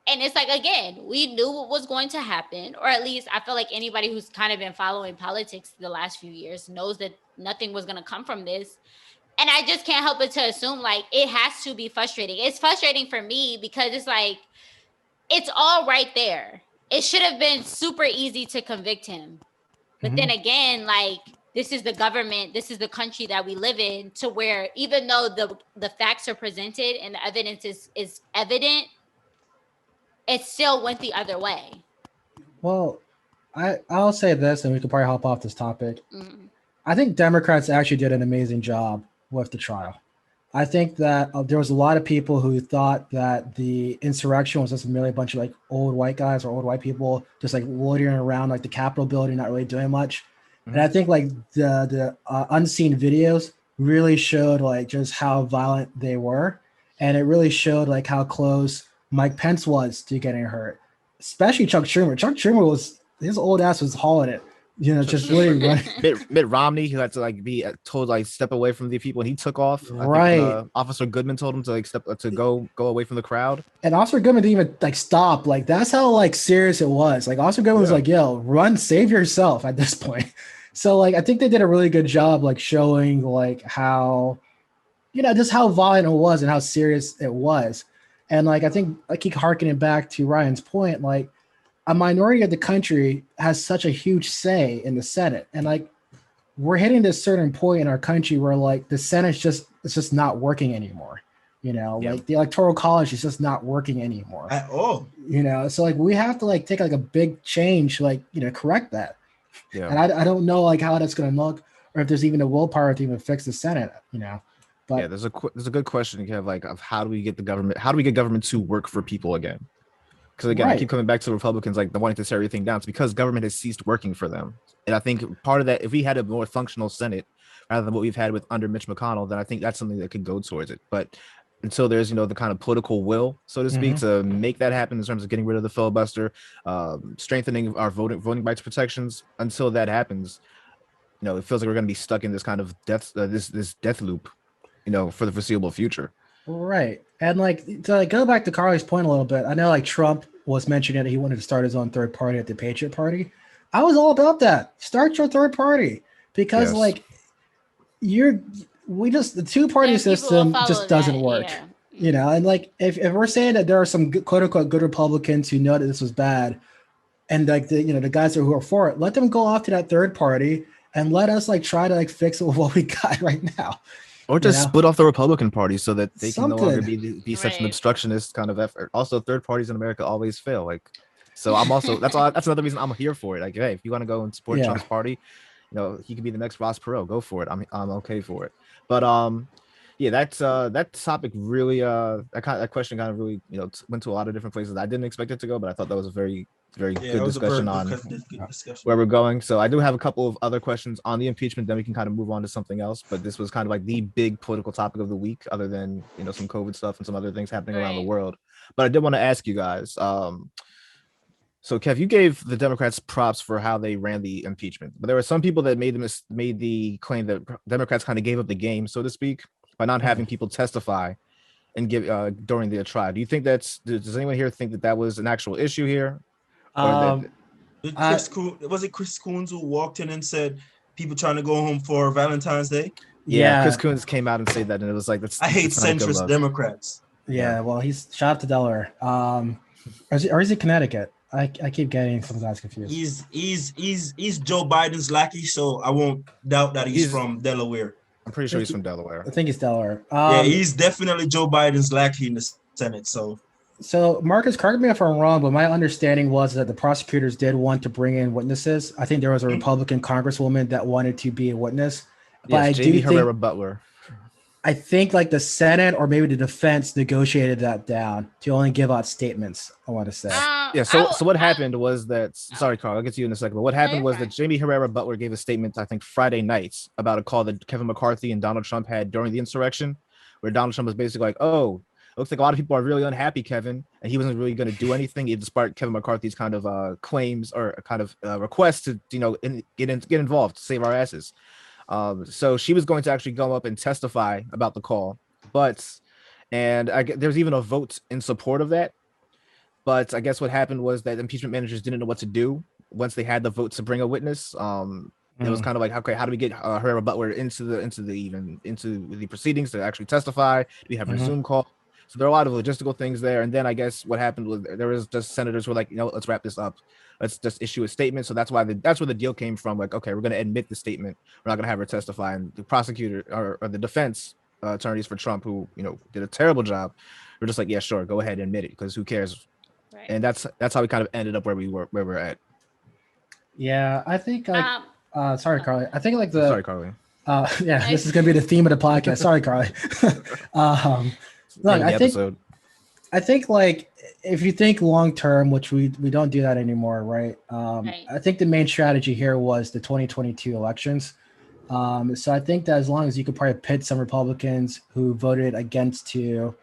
And it's like, again, we knew what was going to happen, or at least I feel like anybody who's kind of been following politics the last few years knows that nothing was going to come from this. And I just can't help but to assume like it has to be frustrating. It's frustrating for me because it's like, it's all right there. It should have been super easy to convict him. But then again, like this is the government, this is the country that we live in, to where even though the facts are presented and the evidence is evident, it still went the other way. Well, I'll say this, and we could probably hop off this topic. I think Democrats actually did an amazing job with the trial. I think that there was a lot of people who thought that the insurrection was just merely a bunch of like old white guys or old white people just like loitering around like the Capitol building, not really doing much. And I think like the unseen videos really showed like just how violent they were. And it really showed like how close Mike Pence was to getting hurt, especially Chuck Schumer. Chuck Schumer his old ass was hauling it. Just really running. Mitt Romney, who had to like be told like step away from the people, and he took off. Right. Officer Goodman told him to like go away from the crowd. And Officer Goodman didn't even like stop. Like that's how like serious it was. Like Officer Goodman was like, "Yo, run, save yourself." At this point, so like I think they did a really good job like showing like how, just how violent it was and how serious it was. And like I think I keep harkening back to Ryan's point, like a minority of the country has such a huge say in the Senate. And like, we're hitting this certain point in our country where like the Senate it's just not working anymore. Like the Electoral College is just not working anymore. At all. So like we have to like take like a big change, like, correct that. Yeah. And I don't know like how that's going to look or if there's even a willpower to even fix the Senate, But yeah, there's a good question you have like of how do we get government to work for people again? Because again, I keep coming back to Republicans like the wanting to tear everything down. It's because government has ceased working for them. And I think part of that, if we had a more functional Senate rather than what we've had with under Mitch McConnell, then I think that's something that could go towards it. But until there's, the kind of political will, so to speak, to make that happen in terms of getting rid of the filibuster, strengthening our voting rights protections, until that happens, it feels like we're going to be stuck in this kind of this death loop, for the foreseeable future. Right. And to go back to Carlye's point a little bit, I know Trump was mentioning that he wanted to start his own third party at the Patriot Party. I was all about that. Start your third party, because the two-party system just doesn't work. Yeah. And if we're saying that there are some good, quote unquote good Republicans who know that this was bad, and the guys who are for it, let them go off to that third party and let us try to fix it with what we got right now. Or just split off the Republican Party so that they can no longer be such an obstructionist kind of effort. Also, third parties in America always fail. So I'm also that's another reason I'm here for it. Hey, if you want to go and support Trump's party, he could be the next Ross Perot. Go for it. I'm okay for it. But that topic really that question kind of really went to a lot of different places. I didn't expect it to go, but I thought that was a very good discussion on where we're going. So I do have a couple of other questions on the impeachment, then we can kind of move on to something else. But this was kind of the big political topic of the week, other than some COVID stuff and some other things happening around the world. But I did want to ask you guys. So Kev, you gave the Democrats props for how they ran the impeachment, but there were some people that made the claim that Democrats kind of gave up the game, so to speak, by not having people testify and give during the trial. Do you think does anyone here think that was an actual issue here? Was it Chris Coons who walked in and said people trying to go home for Valentine's Day? Yeah, Chris Coons came out and said that, and it was I hate centrist Democrats. Yeah, well, he's shot up to Delaware. Or is he Connecticut? I keep getting some guys confused. He's Joe Biden's lackey, so I won't doubt that he's from Delaware. I'm pretty sure he's from Delaware. I think he's Delaware. He's definitely Joe Biden's lackey in the Senate. So Marcus, correct me if I'm wrong, but my understanding was that the prosecutors did want to bring in witnesses. I think there was a Republican congresswoman that wanted to be a witness. But Jamie Herrera Butler. I think the Senate or maybe the defense negotiated that down to only give out statements, I want to say. So what happened was that, sorry, Carl, I'll get to you in a second, but what happened was that Jamie Herrera Butler gave a statement, I think Friday nights, about a call that Kevin McCarthy and Donald Trump had during the insurrection, where Donald Trump was basically looks like a lot of people are really unhappy, Kevin, and he wasn't really going to do anything, despite Kevin McCarthy's kind of claims or kind of request to, get involved to save our asses. So she was going to actually go up and testify about the call, there's even a vote in support of that. But I guess what happened was that impeachment managers didn't know what to do once they had the vote to bring a witness. It was kind of okay, how do we get Herrera Butler into the proceedings to actually testify? Do we have a Zoom call? So there are a lot of logistical things there. And then I guess what happened was there was just senators who were let's wrap this up. Let's just issue a statement. So that's where the deal came from. Okay, we're going to admit the statement. We're not going to have her testify. And the prosecutor or the defense attorneys for Trump, who did a terrible job, were just yeah, sure, go ahead and admit it, because who cares? Right. And that's how we kind of ended up where we're at. Yeah, I think sorry, Carlye. I think sorry, Carlye. This is gonna be the theme of the podcast. Sorry, Carlye. Look, I think if you think long term, which we don't do that anymore, right? I think the main strategy here was the 2022 elections. So I think that as long as you could probably pit some Republicans who voted against who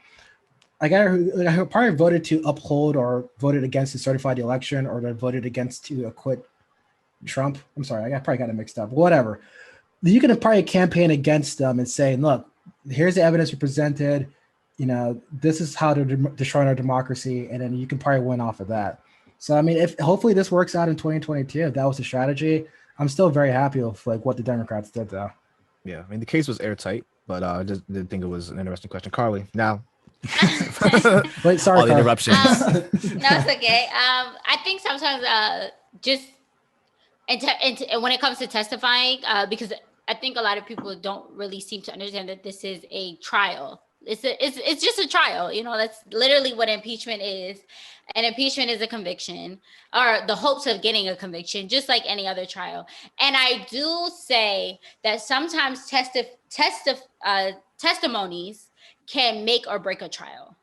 probably voted to uphold or voted against to certify the election, or that voted against to acquit Trump. I'm sorry, I probably got it mixed up. Whatever. You can probably campaign against them and say, look, here's the evidence we presented. This is how to destroy our democracy, and then you can probably win off of that. So, I mean, if hopefully this works out in 2022, if that was the strategy, I'm still very happy with what the Democrats did, though. Yeah, I mean, the case was airtight, but I just did think it was an interesting question. Carlye, now. Wait, sorry, all the interruptions. No, it's okay. I think sometimes and when it comes to testifying, because I think a lot of people don't really seem to understand that this is a trial. It's just a trial. That's literally what impeachment is. And impeachment is a conviction, or the hopes of getting a conviction, just like any other trial. And I do say that sometimes testimonies can make or break a trial.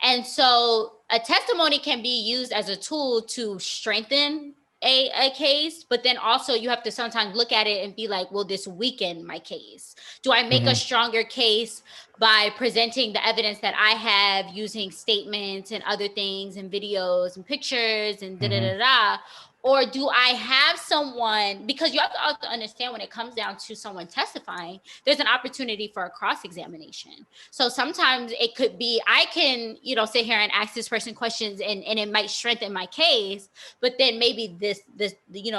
And so a testimony can be used as a tool to strengthen a case, but then also you have to sometimes look at it and be like, will this weaken my case? Do I make a stronger case by presenting the evidence that I have using statements and other things and videos and pictures and da-da-da-da? Or do I have someone, because you have to also understand when it comes down to someone testifying, there's an opportunity for a cross-examination. So sometimes it could be, I can, sit here and ask this person questions and it might strengthen my case, but then maybe the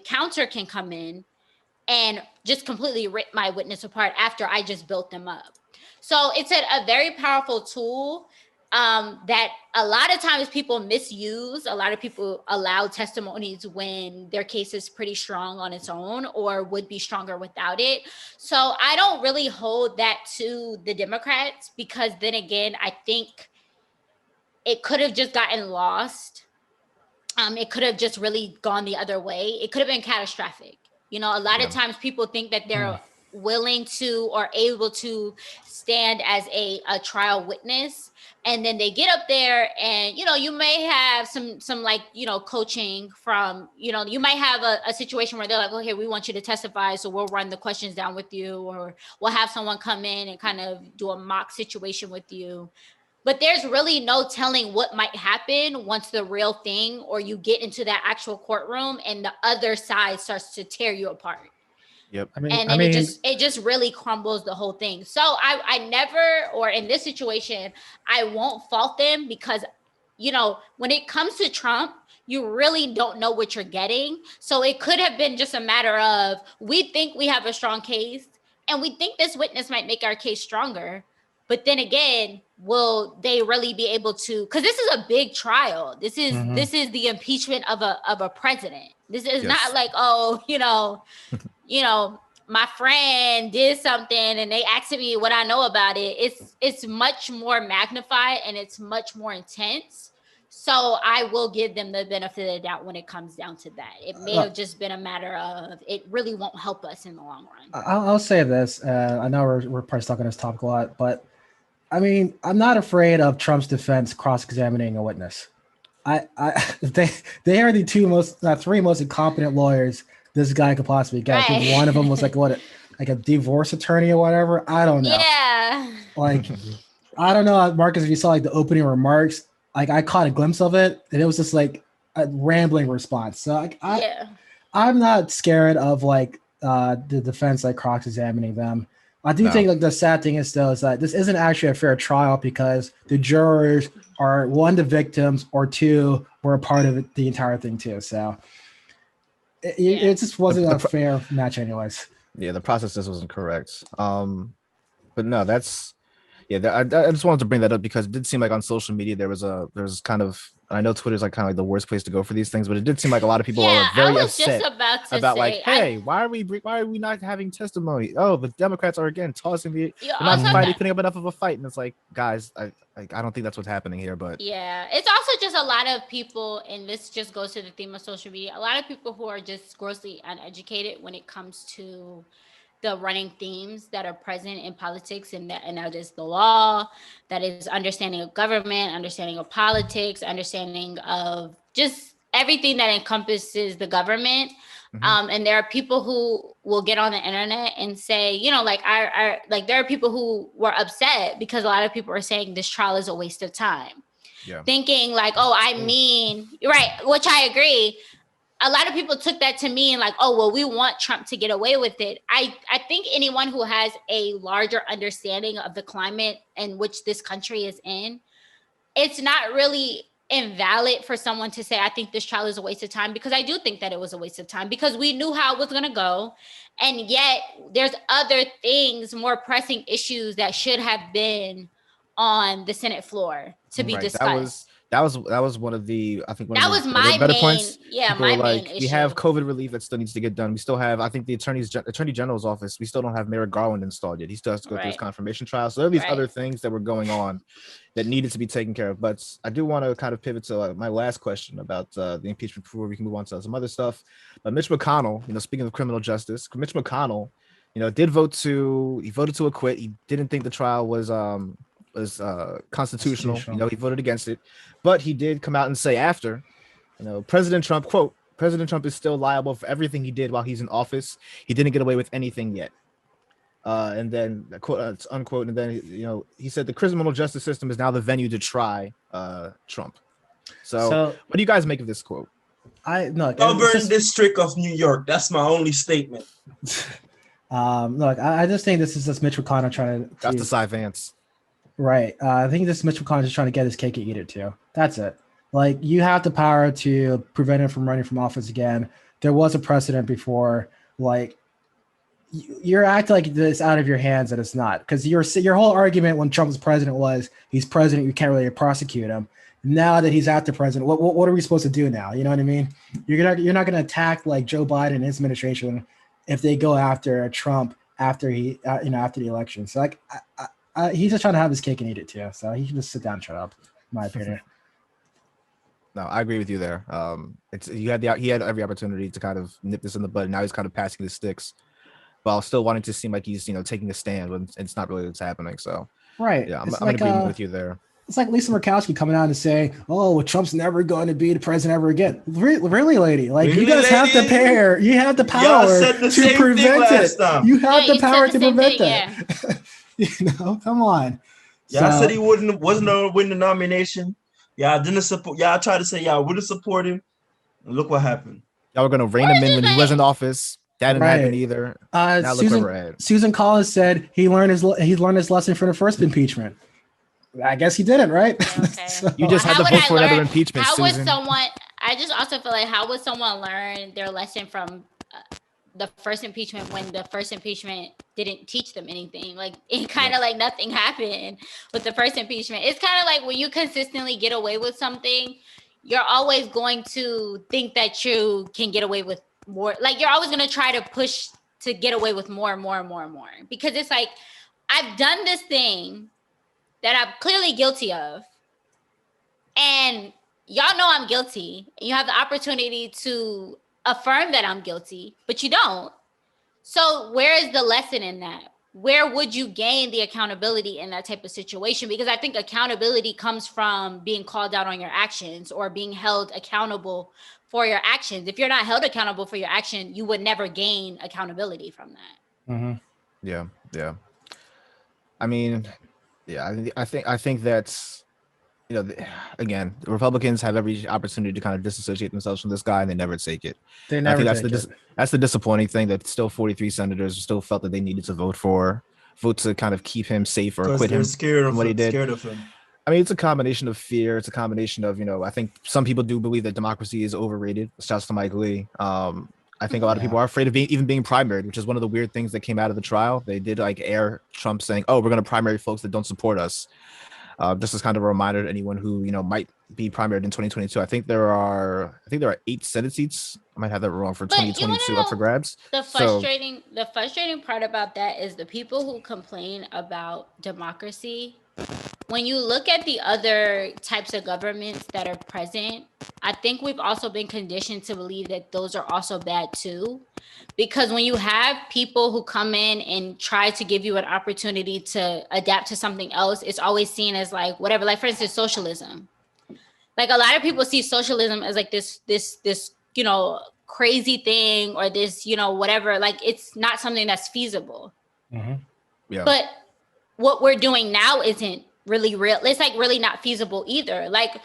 counter can come in and just completely rip my witness apart after I just built them up. So it's a very powerful tool that a lot of times people misuse. A lot of people allow testimonies when their case is pretty strong on its own or would be stronger without it. So I don't really hold that to the Democrats, because then again, I think it could have just gotten lost. It could have just really gone the other way. It could have been catastrophic. A lot of times people think that they're willing to or able to stand as a trial witness, and then they get up there and you may have some coaching from you might have a situation where they're like, okay, we want you to testify, so we'll run the questions down with you, or we'll have someone come in and kind of do a mock situation with you. But there's really no telling what might happen once the real thing, or you get into that actual courtroom and the other side starts to tear you apart. Yep. It just really crumbles the whole thing. So I never, or in this situation, I won't fault them, because, when it comes to Trump, you really don't know what you're getting. So it could have been just a matter of, we think we have a strong case and we think this witness might make our case stronger. But then again, will they really be able to? Because this is a big trial. This is the impeachment of a president. This is not like, my friend did something and they asked me what I know about it. It's much more magnified and it's much more intense. So I will give them the benefit of the doubt when it comes down to that. It may have just been a matter of, it really won't help us in the long run. I'll say this. I know we're probably stuck on this topic a lot, but I'm not afraid of Trump's defense cross-examining a witness. They are the three most incompetent lawyers this guy could possibly get. Right. I think one of them was like a divorce attorney or whatever. I don't know. Yeah. I don't know, Marcus, if you saw the opening remarks, I caught a glimpse of it, and it was just a rambling response. So I'm not scared of the defense cross-examining them. I do think the sad thing is that this isn't actually a fair trial, because the jurors are, one, the victims, or two, were a part of the entire thing too. So it just wasn't a fair match anyways. Yeah, the process just wasn't correct. But no, that's I just wanted to bring that up because it did seem like on social media there's kind of, I know Twitter's kind of the worst place to go for these things, but it did seem like a lot of people are very upset about hey, why are we not having testimony? Oh, the Democrats are again tossing they're not putting up enough of a fight, and it's like, guys, I don't think that's what's happening here. But yeah, it's also just a lot of people, and this just goes to the theme of social media. A lot of people who are just grossly uneducated when it comes to the running themes that are present in politics, and that is the law, that is understanding of government, understanding of politics, understanding of just everything that encompasses the government. And there are people who will get on the internet and say, there are people who were upset because a lot of people are saying this trial is a waste of time. Yeah. Thinking right, which I agree. A lot of people took that to mean we want Trump to get away with it. I think anyone who has a larger understanding of the climate in which this country is in, it's not really invalid for someone to say, I think this trial is a waste of time, because I do think that it was a waste of time, because we knew how it was going to go. And yet there's other things, more pressing issues that should have been on the Senate floor to be discussed. That was one of the, I think, that was my better points. Yeah, my main issue. We have COVID relief that still needs to get done. We still have, I think, the Attorney General's office. We still don't have Merrick Garland installed yet. He still has to go through his confirmation trial. So there are these other things that were going on that needed to be taken care of. But I do want to kind of pivot to my last question about the impeachment before we can move on to some other stuff. But Mitch McConnell, speaking of criminal justice, Mitch McConnell, voted to acquit. He didn't think the trial was was constitutional. You know, he voted against it, but he did come out and say after, you know, President Trump, quote, President Trump is still liable for everything he did while he's in office. He didn't get away with anything yet. And then quote, unquote, and then, you know, he said the criminal justice system is now the venue to try Trump. So what do you guys make of this quote? Governed District of New York. That's my only statement. Look, I just think this is just Mitch McConnell trying to. That's the Cy Vance. Right. I think this Mitch McConnell is trying to get his cake and eat it too. That's it. Like, you have the power to prevent him from running from office again. There was a precedent before. Like, you're acting like this out of your hands, and it's not, because your whole argument when Trump was president was he's president, you can't really prosecute him. Now that he's out the president, what are we supposed to do now? You know what I mean? You're not going to attack like Joe Biden and his administration if they go after Trump after after the election. So like, he's just trying to have his cake and eat it too. So he can just sit down and shut up, in my opinion. No, I agree with you there. He had every opportunity to kind of nip this in the bud. Now he's kind of passing the sticks, while still wanting to seem like he's, you know, taking a stand when it's not really what's happening. So right, yeah, I'm in agreement with you there. It's like Lisa Murkowski coming out and saying, "Oh, well, Trump's never going to be the president ever again." Really, lady? Like, really, you guys have the power. You have the power to prevent it. You have the power to prevent that. You know, come on. Y'all said he wasn't going to win the nomination. Y'all didn't support. Y'all tried to say y'all wouldn't support him. And look what happened. Y'all were going to rein him in when he was in office. That didn't happen either. Now look where we're at. Susan Collins said he learned his lesson from the first impeachment. I guess he didn't, right? Okay. So, you just had to vote for another impeachment. I just also feel like, how would someone learn their lesson from the first impeachment when the first impeachment didn't teach them anything? Like, it kind of like nothing happened with the first impeachment. It's kind of like when you consistently get away with something, you're always going to think that you can get away with more. Like, you're always going to try to push to get away with more and more and more and more, because it's like, I've done this thing that I'm clearly guilty of, and y'all know I'm guilty, and you have the opportunity to affirm that I'm guilty, but you don't. So where is the lesson in that? Where would you gain the accountability in that type of situation? Because I think accountability comes from being called out on your actions or being held accountable for your actions. If you're not held accountable for your action, you would never gain accountability from that. Mm-hmm. Yeah. I mean, yeah, I think that's, you know, again, the Republicans have every opportunity to kind of disassociate themselves from this guy, and they never take it. That's the disappointing thing, that still 43 senators still felt that they needed to vote to kind of keep him safe or acquit him from what he did. Scared of him. I mean, it's a combination of fear. It's a combination of, you know, I think some people do believe that democracy is overrated. Shouts to Mike Lee. I think a lot of people are afraid of being primaried, which is one of the weird things that came out of the trial. They did like air Trump saying, "Oh, we're going to primary folks that don't support us." This is kind of a reminder to anyone who, you know, might be primaried in 2022. I think there are 8 Senate seats. I might have that wrong for 2022 up for grabs. The frustrating part about that is the people who complain about democracy. When you look at the other types of governments that are present, I think we've also been conditioned to believe that those are also bad too. Because when you have people who come in and try to give you an opportunity to adapt to something else, it's always seen as like whatever. Like, for instance, socialism. Like, a lot of people see socialism as like this, you know, crazy thing, or this, you know, whatever. Like, it's not something that's feasible. Mm-hmm. Yeah. But what we're doing now isn't really real. It's like really not feasible either. Like,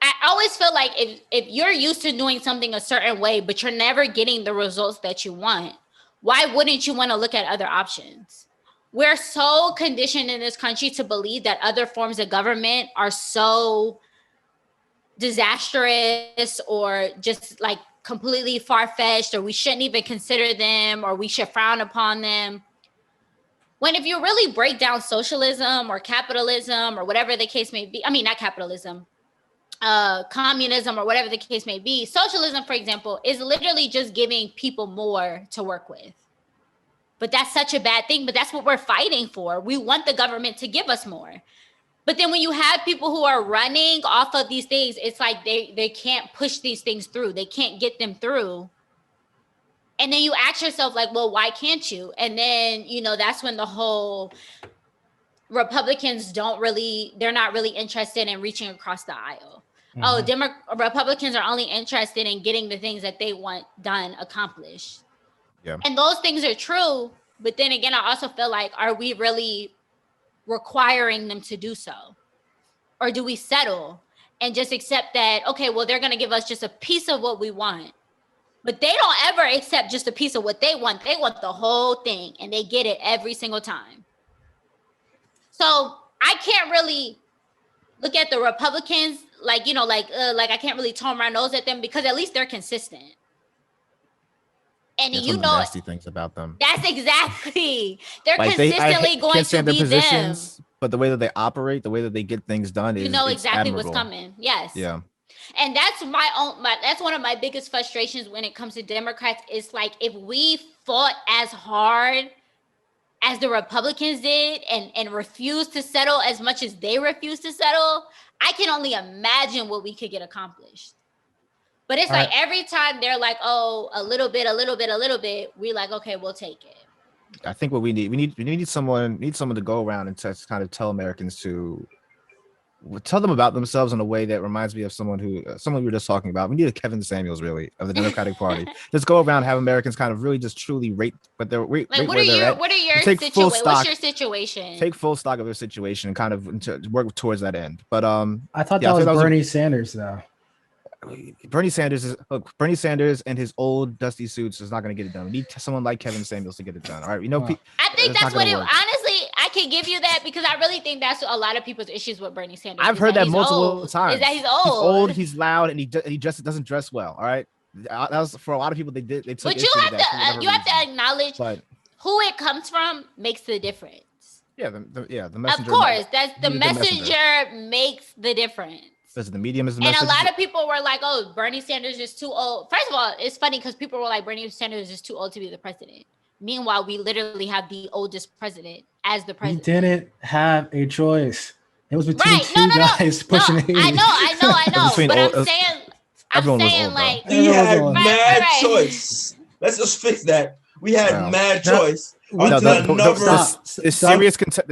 I always feel like if you're used to doing something a certain way, but you're never getting the results that you want, why wouldn't you want to look at other options? We're so conditioned in this country to believe that other forms of government are so disastrous or just like completely far-fetched, or we shouldn't even consider them, or we should frown upon them. When if you really break down socialism or capitalism or whatever the case may be, I mean, not capitalism, communism or whatever the case may be, socialism, for example, is literally just giving people more to work with. But that's such a bad thing, but that's what we're fighting for. We want the government to give us more. But then when you have people who are running off of these things, it's like they can't push these things through. They can't get them through. And then you ask yourself, like, well, why can't you? And then, you know, that's when the whole Republicans they're not really interested in reaching across the aisle. Republicans are only interested in getting the things that they want done, accomplished. Yeah. And those things are true. But then again, I also feel like, are we really requiring them to do so? Or do we settle and just accept that, okay, well, they're going to give us just a piece of what we want. But they don't ever accept just a piece of what they want. They want the whole thing, and they get it every single time. So I can't really look at the Republicans like I can't really turn my nose at them, because at least they're consistent. And you know, nasty things about them. That's exactly. They're like consistently going to be them. But the way that they operate, the way that they get things done, you know exactly what's coming. Yes. Yeah. And that's that's one of my biggest frustrations when it comes to Democrats. Is like, if we fought as hard as the Republicans did and refused to settle as much as they refused to settle, I can only imagine what we could get accomplished. But it's like every time they're like, oh, a little bit, we're like, okay, we'll take it. I think what we need someone to go around and to kind of tell Americans to tell them about themselves in a way that reminds me of someone we were just talking about. We need a Kevin Samuels, really, of the Democratic Party. Just go around and have Americans kind of really just truly rate, but they're what are your situation? Take full stock of their situation and kind of work towards that end. But I thought that was Bernie Sanders, though. Bernie Sanders and his old dusty suits is not going to get it done. We need someone like Kevin Samuels to get it done. All right, I think that's what it. Honestly, I can give you that, because I really think that's a lot of people's issues with Bernie Sanders. I've heard that multiple times. Is that he's old? He's old. He's loud, and he doesn't dress well. All right, that was for a lot of people. They took. But you have to acknowledge who it comes from makes the difference. Yeah, the messenger. Of course, that's the messenger makes the difference. The medium is the message. And a lot of people were like, oh, Bernie Sanders is too old. First of all, it's funny because people were like, Bernie Sanders is too old to be the president. Meanwhile, we literally have the oldest president as the president. He didn't have a choice. It was between two guys pushing 80. I know. But I'm saying like, he had mad choice. Let's just fix that. We had mad choice. The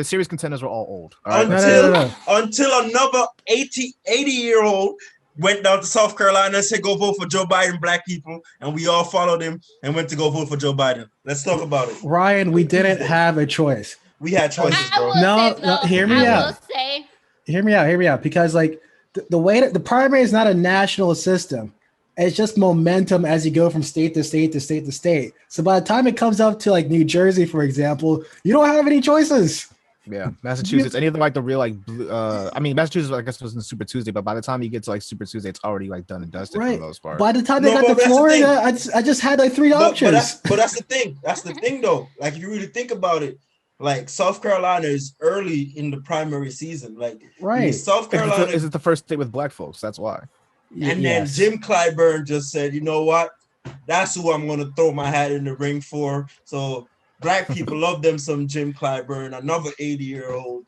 serious contenders were all old. All right? Until another 80-year-old went down to South Carolina and said, go vote for Joe Biden, black people. And we all followed him and went to go vote for Joe Biden. Let's talk about it. Ryan, we didn't have a choice. We had choices, bro. No, hear me out. Hear me out. Because like the way that the primary is not a national system. It's just momentum as you go from state to state to state to state. So by the time it comes up to like New Jersey, for example, you don't have any choices. Yeah, Massachusetts, any of them like the real like blue, Massachusetts, I guess, was in Super Tuesday, but by the time you get to like Super Tuesday, it's already like done and dusted for the most part. By the time they got to Florida, I just had like three options. But that's the thing. That's the thing, though. Like, if you really think about it, like South Carolina is early in the primary season. Like, South Carolina is it the first state with black folks? That's why. And then Jim Clyburn just said, you know what? That's who I'm going to throw my hat in the ring for. So black people love them some Jim Clyburn, another 80-year-old.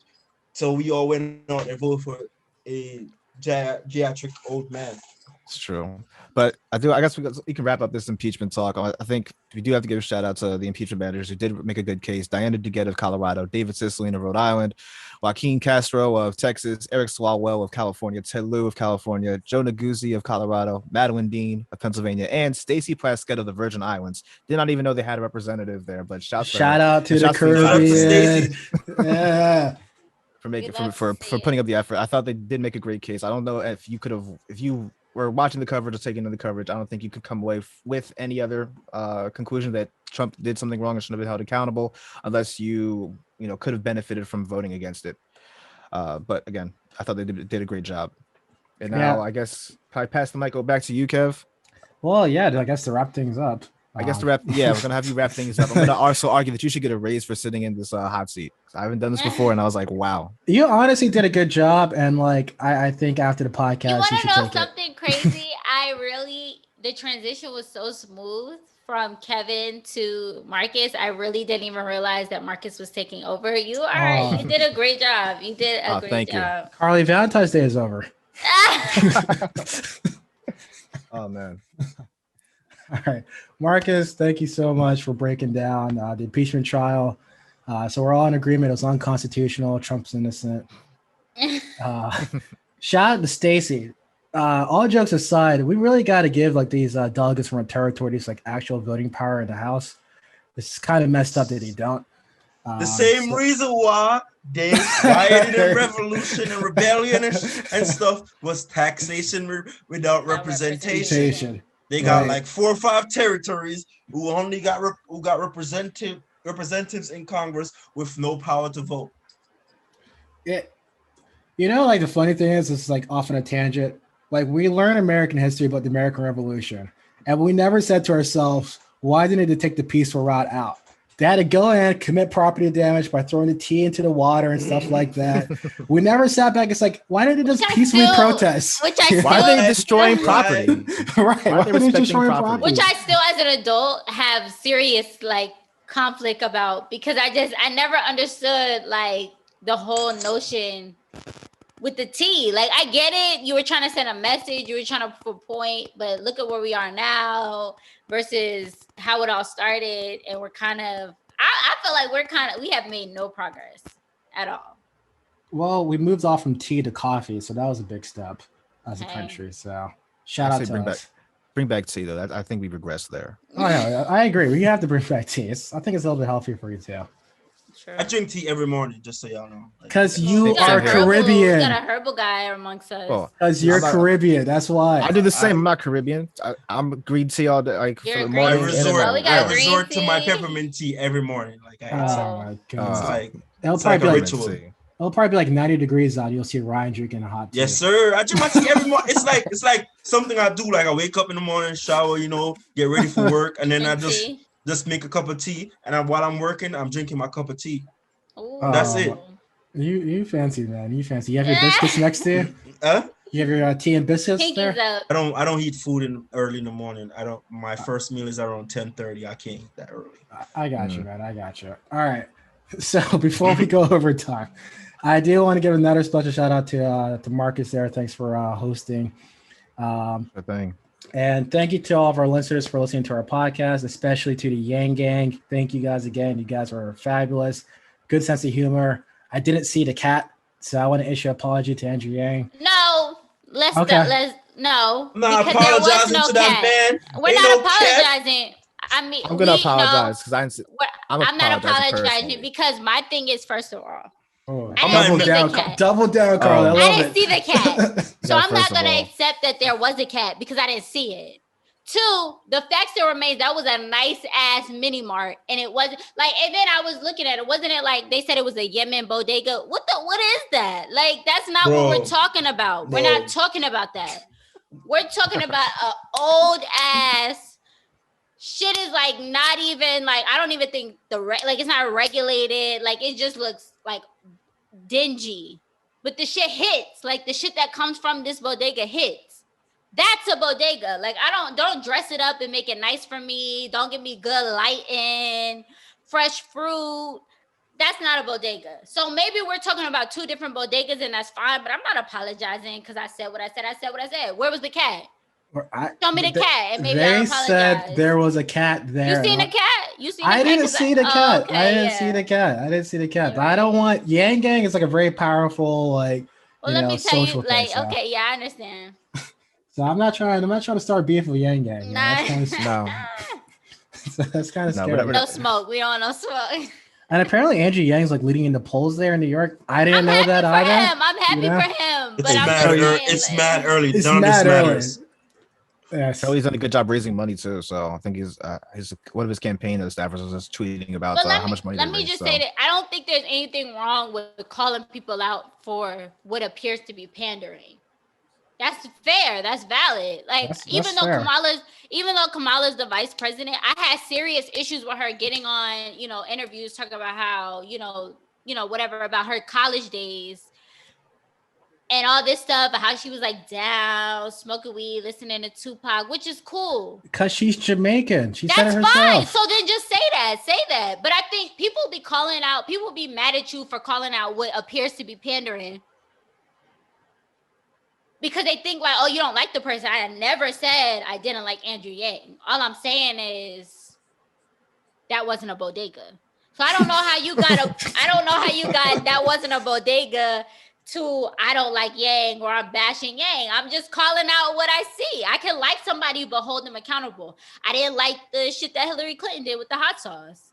So we all went out and voted for a geriatric old man. It's true. But I guess we can wrap up this impeachment talk. I think we do have to give a shout out to the impeachment managers who did make a good case. Diana DeGette of Colorado, David Cicilline of Rhode Island, Joaquin Castro of Texas, Eric Swalwell of California, Ted Lieu of California, Joe Neguzzi of Colorado, Madeline Dean of Pennsylvania, and Stacey Plaskett of the Virgin Islands. Did not even know they had a representative there, but shout out to the Caribbean. Yeah. For putting up the effort. I thought they did make a great case. I don't know if you were watching the coverage or taking in the coverage, I don't think you could come away with any other conclusion that Trump did something wrong and shouldn't have been held accountable, unless you could have benefited from voting against it. But again, I thought they did a great job. And now I guess probably pass the mic back to you, Kev. Well, yeah, I guess to wrap things up. We're gonna have you wrap things up. I'm gonna also argue that you should get a raise for sitting in this hot seat. I haven't done this before, and I was like, wow. You honestly did a good job, and like I think after the podcast, you want to know something crazy? The transition was so smooth from Kevin to Marcus. I really didn't even realize that Marcus was taking over. You did a great job. You did a great job. Carlye, Valentine's Day is over. Oh man. All right, Marcus, thank you so much for breaking down the impeachment trial. So we're all in agreement. It was unconstitutional. Trump's innocent. Shout out to Stacey. All jokes aside, we really got to give like these delegates from our territory these like actual voting power in the House. It's kind of messed up that they don't. The same reason why they rioted in revolution and rebellion and stuff was taxation without representation. They got like 4 or 5 territories who only got representatives in Congress with no power to vote. Yeah, you know, like the funny thing is, it's like off on a tangent. Like we learn American history about the American Revolution, and we never said to ourselves, why didn't they take the peaceful route out? They had to go in, commit property damage by throwing the tea into the water and stuff like that. We never sat back. It's like, why didn't they just peacefully protest? Why are they destroying property? Right. Why are they destroying property? Which I still, as an adult, have serious like conflict about, because I never understood like the whole notion with the tea. Like, I get it. You were trying to send a message. You were trying to prove a point. But look at where we are now versus how it all started. And we're kind of, I feel like we have made no progress at all. Well, we moved off from tea to coffee. So that was a big step as a country. So shout out to us. Bring back tea, though. I think we regressed there. Oh, yeah, I agree. We have to bring back tea. I think it's a little bit healthier for you, too. Sure. I drink tea every morning, just so y'all know. Because you are Caribbean. We got a herbal guy amongst us. Because you're Caribbean, that's why. I do the same. I'm not Caribbean. I'm green tea all day. Like for the morning. I resort to my peppermint tea every morning. Like I my God. It's like it'll probably be ritual. It'll probably be like 90 degrees out. You'll see Ryan drinking a hot tea. Yes, sir. I drink my tea every morning. It's like something I do. Like I wake up in the morning, shower, get ready for work, and then I just make a cup of tea. And while I'm working, I'm drinking my cup of tea. Ooh. That's it. You fancy, man. You fancy. You have your biscuits next to you? You have your tea and biscuits there? I don't eat food early in the morning. My first meal is around 10:30. I can't eat that early. I got you, man. I got you. All right. So before we go over time, I do want to give another special shout out to Marcus there. Thanks for hosting. Good thing. And thank you to all of our listeners for listening to our podcast, especially to the Yang Gang. Thank you guys again. You guys are fabulous. Good sense of humor. I didn't see the cat, so I want to issue an apology to Andrew Yang. No, let's no. I'm not apologizing to that man. We're not apologizing. I mean, I'm gonna apologize because I'm not apologizing because my thing is, first of all, double down, Carl. I didn't see the cat, so I'm not gonna accept that there was a cat because I didn't see it. 2, the fact still remains that was a nice ass mini mart, and it wasn't like. And then I was looking at it. Wasn't it like they said it was a Yemen bodega? What is that? Like that's not what we're talking about. We're not talking about that. We're talking about a old ass. Shit is like not even like I don't even think it's not regulated. Like it just looks like dingy, but the shit hits. Like the shit that comes from this bodega hits. That's a bodega. Like don't dress it up and make it nice for me. Don't give me good lighting, fresh fruit. That's not a bodega. So maybe we're talking about 2 different bodegas and that's fine. But I'm not apologizing because I said what I said. I said what I said. Where was the cat? Show me the cat, and maybe I apologize. Said there was a cat there. You seen the cat? I didn't see the cat. Okay, I didn't see the cat. But I don't want Yang Gang is like a very powerful like. Well, let me tell you, like, thing, so. Okay, yeah, I understand. So I'm not trying to start beef with Yang Gang. No. So that's kind of scary. No smoke. We don't want no smoke. And apparently Andrew Yang's like leading in the polls there in New York. I didn't know that either. I'm happy for him. It's mad early. None of this matters. Yes. Charlie's done a good job raising money too, so I think one of his campaign staffers was just tweeting about how much money. Let me just say that I don't think there's anything wrong with calling people out for what appears to be pandering. That's fair. That's valid. Like even though Kamala's the vice president, I had serious issues with her getting on, interviews talking about how, whatever about her college days. And all this stuff, and how she was like down, smoking weed, listening to Tupac, which is cool. Because she's Jamaican. That's said it herself. Fine. So then just say that. But I think people be mad at you for calling out what appears to be pandering. Because they think like, oh, you don't like the person. I never said I didn't like Andrew Yang. All I'm saying is that wasn't a bodega. So I don't know how you got that wasn't a bodega to I don't like Yang or I'm bashing Yang. I'm just calling out what I see. I can like somebody but hold them accountable. I didn't like the shit that Hillary Clinton did with the hot sauce.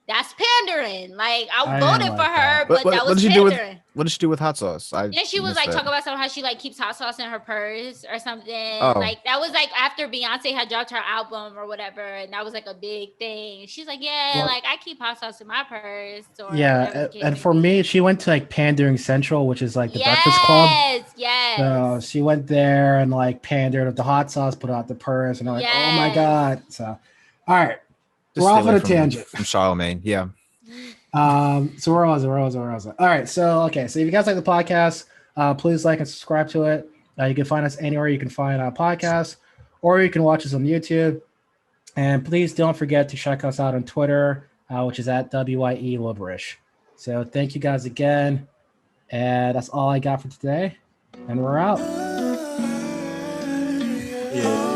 That's pandering. Like I voted for her, but that was pandering. What did she do with hot sauce? Then she was like talking about how she like keeps hot sauce in her purse or something. Like that was like after Beyonce had dropped her album or whatever, and that was like a big thing. She's like, like I keep hot sauce in my purse. Or and for me, she went to like Pandering Central, which is like the Breakfast Club. Yes. So she went there and like pandered with the hot sauce, put out the purse, and I'm like, oh my god. So, all right. Just we're off on a tangent from Charlemagne. Yeah. So where was it? All right. So if you guys like the podcast, please like and subscribe to it. You can find us anywhere you can find our podcast, or you can watch us on YouTube. And please don't forget to check us out on Twitter, which is at WYE Liberalish. So thank you guys again. And that's all I got for today. And we're out. Yeah.